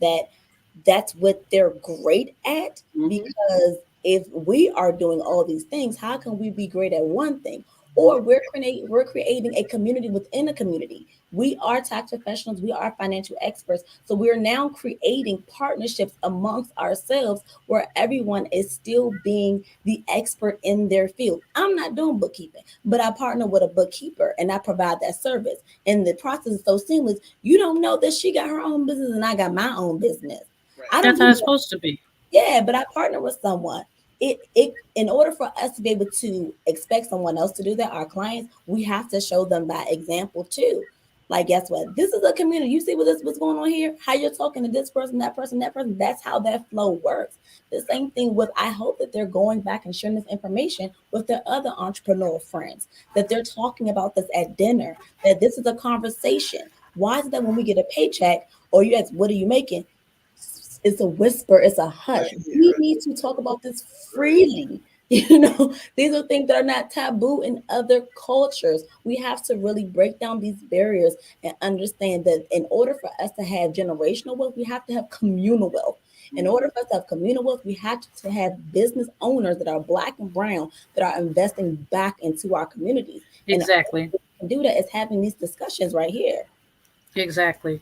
that's what they're great at, because if we are doing all these things, how can we be great at one thing? Or we're creating a community within a community. We are tax professionals. We are financial experts. So we're now creating partnerships amongst ourselves where everyone is still being the expert in their field. I'm not doing bookkeeping, but I partner with a bookkeeper and I provide that service. And the process is so seamless. You don't know that she got her own business and I got my own business. Right. That's how it's supposed to be. Yeah, but I partner with someone. In order for us to be able to expect someone else to do that, our clients, we have to show them by example too. Like, guess what? This is a community. You see what's going on here? How you're talking to this person, that person, that person. That's how that flow works. The same thing with, I hope that they're going back and sharing this information with their other entrepreneurial friends, that they're talking about this at dinner, that this is a conversation. Why is it that when we get a paycheck or you ask, what are you making? It's a whisper, it's a hush. We need to talk about this freely. These are things that are not taboo in other cultures. We have to really break down these barriers and understand that in order for us to have generational wealth, we have to have communal wealth. In order for us to have communal wealth, we have to have business owners that are Black and brown that are investing back into our communities. Exactly. And we can do that is having these discussions right here. Exactly.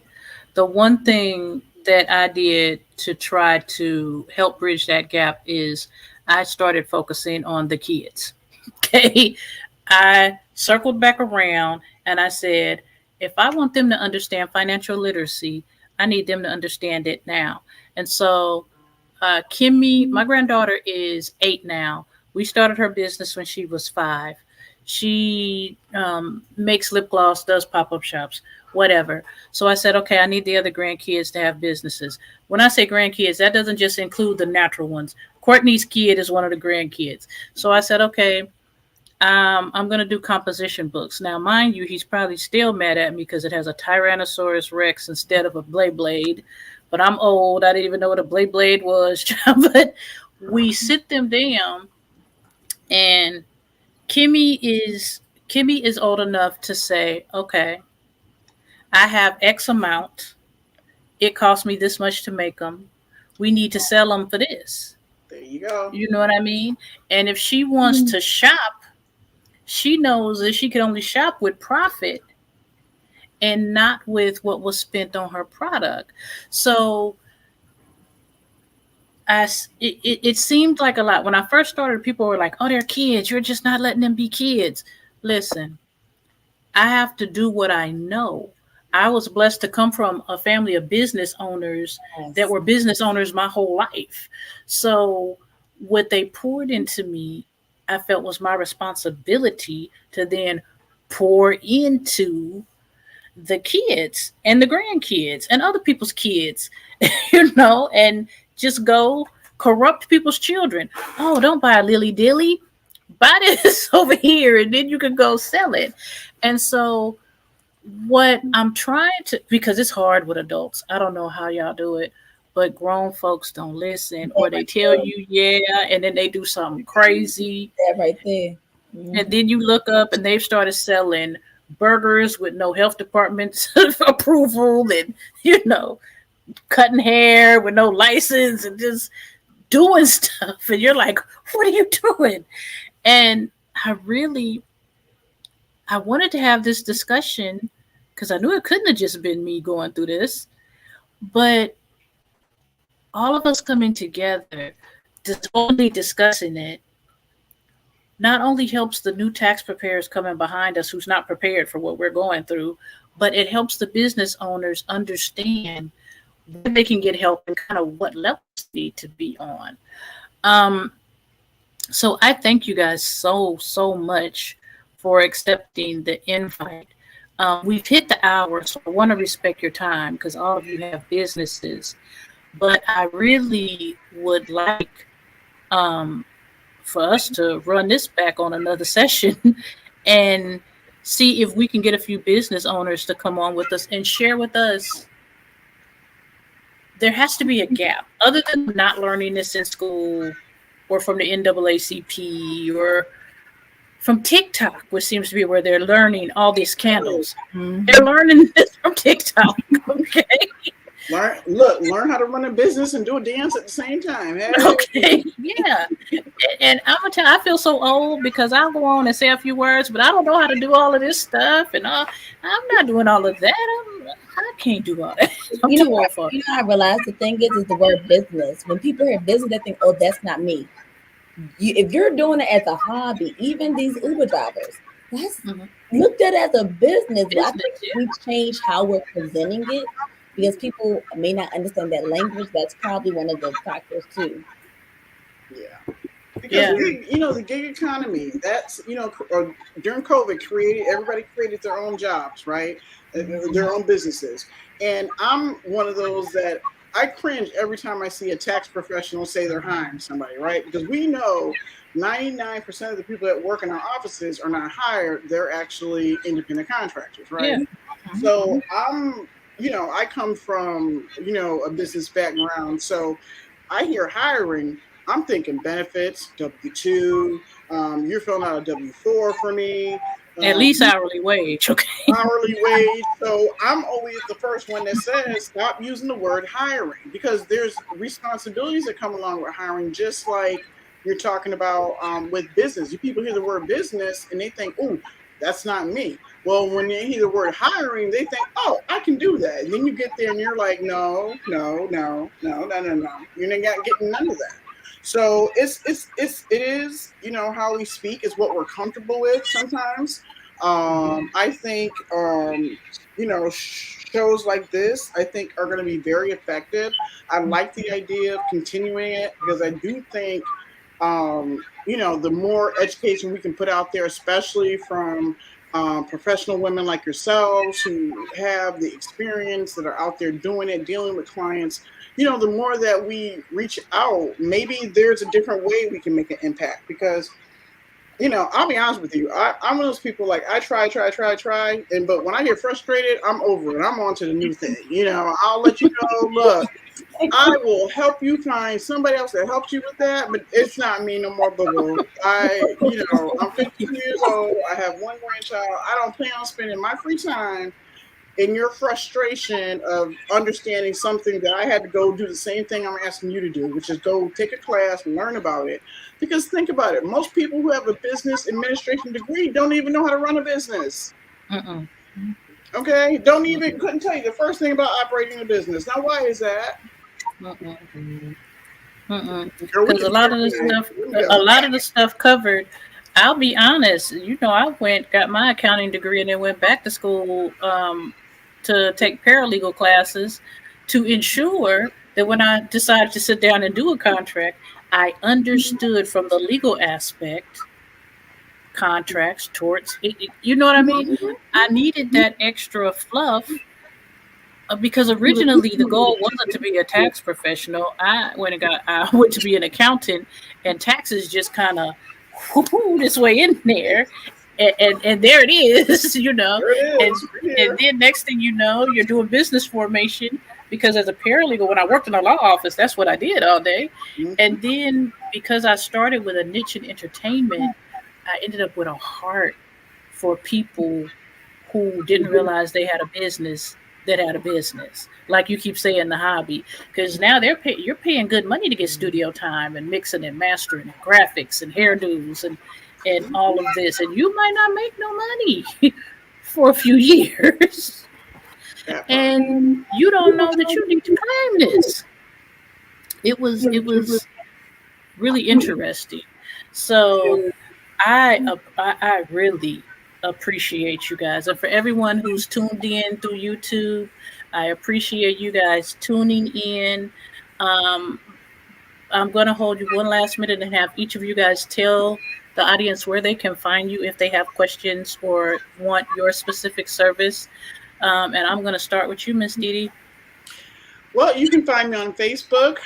The one thing that I did to try to help bridge that gap is I started focusing on the kids. Okay. I circled back around and I said, if I want them to understand financial literacy, I need them to understand it now. And so Kimmy, my granddaughter is 8 now. We started her business when she was 5. She makes lip gloss, does pop-up shops, whatever. So I said, okay, I need the other grandkids to have businesses. When I say grandkids, that doesn't just include the natural ones. Courtney's kid is one of the grandkids. So I said, okay, I'm going to do composition books. Now, mind you, he's probably still mad at me because it has a Tyrannosaurus Rex instead of a Blade. But I'm old. I didn't even know what a Blade was. But we sit them down, and Kimmy is old enough to say, okay, I have X amount. It costs me this much to make them. We need to sell them for this. There you go. You know what I mean? And if she wants to shop, she knows that she can only shop with profit and not with what was spent on her product. So it seemed like a lot. When I first started, people were like, oh, they're kids. You're just not letting them be kids. Listen, I have to do what I know. I was blessed to come from a family of business owners that were business owners my whole life. So what they poured into me, I felt was my responsibility to then pour into the kids and the grandkids and other people's kids, and just go corrupt people's children. Oh, don't buy a lily dilly. Buy this over here, and then you can go sell it. And so what I'm trying to, because it's hard with adults. I don't know how y'all do it, but grown folks don't listen, or they tell you, yeah, and then they do something crazy. That right there. Mm-hmm. And then you look up and they've started selling burgers with no health department approval, and cutting hair with no license and just doing stuff. And you're like, what are you doing? And I wanted to have this discussion because I knew it couldn't have just been me going through this, but all of us coming together, just only discussing it, not only helps the new tax preparers coming behind us who's not prepared for what we're going through, but it helps the business owners understand where they can get help and kind of what levels they need to be on. So I thank you guys so much for accepting the invite. We've hit the hour, so I want to respect your time because all of you have businesses. But I really would like for us to run this back on another session and see if we can get a few business owners to come on with us and share with us. There has to be a gap other than not learning this in school or from the NAACP or from TikTok, which seems to be where they're learning all these scandals. Mm-hmm. They're learning this from TikTok, okay? Learn how to run a business and do a dance at the same time. Hey. Okay, yeah. And I'm gonna tell you, I feel so old because I'll go on and say a few words, but I don't know how to do all of this stuff, and I'm not doing all of that. I can't do all that. I'm too old for it. I realize the thing is the word business. When people hear business, they think, oh, that's not me. If you're doing it as a hobby, even these Uber drivers, that's looked at as a business. I think we change how we're presenting it. Because people may not understand that language, that's probably one of the factors too. Yeah. Because the gig economy, that's during COVID everybody created their own jobs, right? Their own businesses. And I'm one of those that I cringe every time I see a tax professional say they're hiring somebody, right? Because we know 99% of the people that work in our offices are not hired, they're actually independent contractors, right? Yeah. So I come from, a business background. So I hear hiring, I'm thinking benefits, W-2, you're filling out a W-4 for me. At least hourly wage, okay? Hourly wage. So I'm always the first one that says, stop using the word hiring because there's responsibilities that come along with hiring, just like you're talking about with business. People hear the word business and they think, oh, that's not me. Well, when they hear the word hiring, they think, oh, I can do that. And then you get there and you're like, no. You're not getting none of that. So it is, how we speak is what we're comfortable with sometimes. I think, shows like this, I think are going to be very effective. I like the idea of continuing it because I do think, the more education we can put out there, especially from professional women like yourselves who have the experience that are out there doing it, dealing with clients, the more that we reach out, maybe there's a different way we can make an impact because, I'll be honest with you. I'm one of those people like I try. But when I get frustrated, I'm over it. I'm on to the new thing. I'll let you know, look, I will help you find somebody else that helps you with that, but it's not me no more, boo. I'm 15 years old. I have one grandchild. I don't plan on spending my free time in your frustration of understanding something that I had to go do the same thing I'm asking you to do, which is go take a class, learn about it. Because think about it, most people who have a business administration degree don't even know how to run a business. Mm-mm. Okay, couldn't tell you the first thing about operating a business. Now, why is that? Mm-mm. Mm-mm. Girl, we Because can a lot of the stuff covered. I'll be honest. I got my accounting degree, and then went back to school to take paralegal classes to ensure that when I decided to sit down and do a contract, I understood from the legal aspect contracts, torts. You know what I mean? I needed that extra fluff because originally the goal wasn't to be a tax professional. I went to be an accountant, and taxes just kind of this way in there, and there it is, There it and is. Yeah. then next thing you know, you're doing business formation because as a paralegal, when I worked in a law office, that's what I did all day, and then because I started with a niche in entertainment, I ended up with a heart for people who didn't realize they had a business that had a business. Like you keep saying, the hobby, because now you're paying good money to get studio time and mixing and mastering and graphics and hairdos and all of this, and you might not make no money for a few years, and you don't know that you need to claim this. It was really interesting. So I really appreciate you guys. And for everyone who's tuned in through YouTube, I appreciate you guys tuning in. I'm going to hold you one last minute and have each of you guys tell the audience where they can find you if they have questions or want your specific service. And I'm going to start with you, Miss Didi. Well, you can find me on Facebook,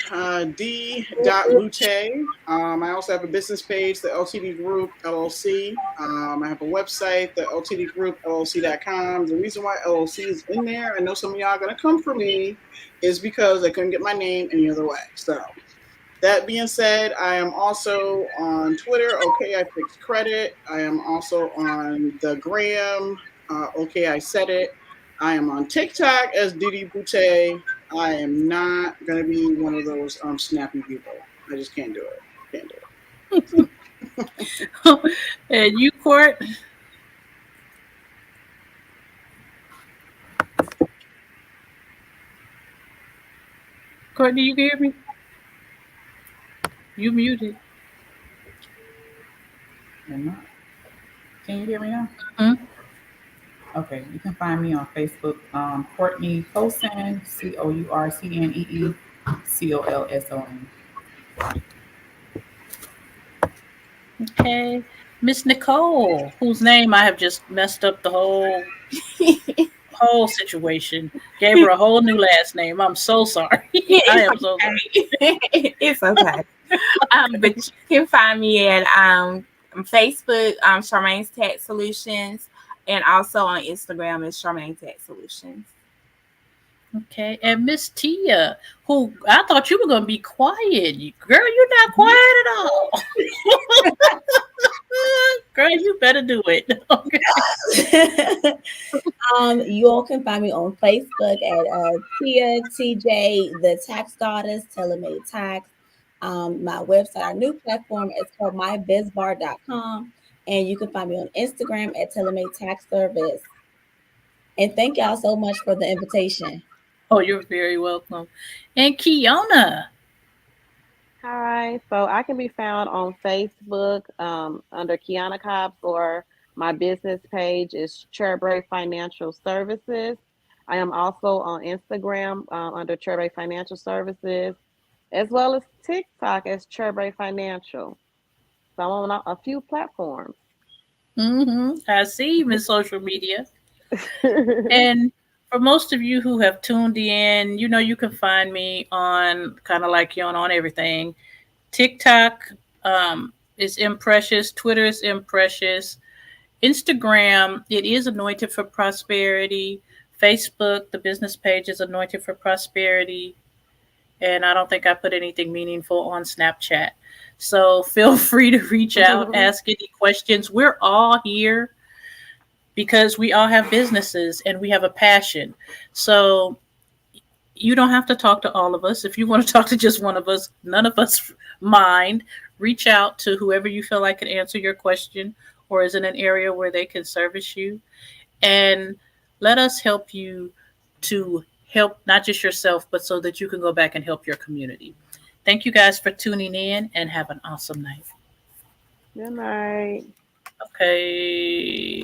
d.boutte. I also have a business page, the LTD Group LLC. I have a website, the LTD Group LLC.com. The reason why LLC is in there, I know some of y'all are going to come for me, is because I couldn't get my name any other way. So that being said, I am also on Twitter, Okay I Fixed Credit. I am also on the Gram, Okay I Said It. I am on TikTok as Didi Boutte. I am not going to be one of those snappy people. I just can't do it. Can't do it. And you, Court? Courtney, you can hear me? You muted. Can you hear me now? Mm-hmm. Okay, you can find me on Facebook, Courtney Colson, COURCNEE COLSON. Okay. Miss Nicole, whose name I have just messed up the whole situation. Gave her a whole new last name. I'm so sorry. I am so sorry. It's okay. But you can find me at Facebook, Charmaine's Tax Solutions, and also on Instagram is Charmaine Tax Solutions. Okay, and Miss Tia, who I thought you were going to be quiet. Girl, you're not quiet at all. Girl, you better do it. Okay. You all can find me on Facebook at Tia TJ, the Tax Goddess, TaylorMade Tax. My website, our new platform is called mybizbar.com, and you can find me on Instagram at TaylorMade Tax Service. And thank y'all so much for the invitation. Oh, you're very welcome. And Kiona. Hi, so I can be found on Facebook under Kiana Cobbs, or my business page is Cherbury Financial Services. I am also on Instagram under Cherbury Financial Services, as well as TikTok as Cherbury Financial. So I'm on a few platforms. I see, Miss Social Media. And for most of you who have tuned in, you can find me on, kind of like Kiona, on everything. TikTok is Imprecious. Twitter is Imprecious. Instagram, it is Anointed for Prosperity. Facebook, the business page is Anointed for Prosperity. And I don't think I put anything meaningful on Snapchat. So feel free to reach out, ask any questions. We're all here because we all have businesses and we have a passion. So you don't have to talk to all of us. If you want to talk to just one of us, none of us mind. Reach out to whoever you feel like can answer your question or is in an area where they can service you. And let us help you to help not just yourself, but so that you can go back and help your community. Thank you guys for tuning in and have an awesome night. Good night. Okay.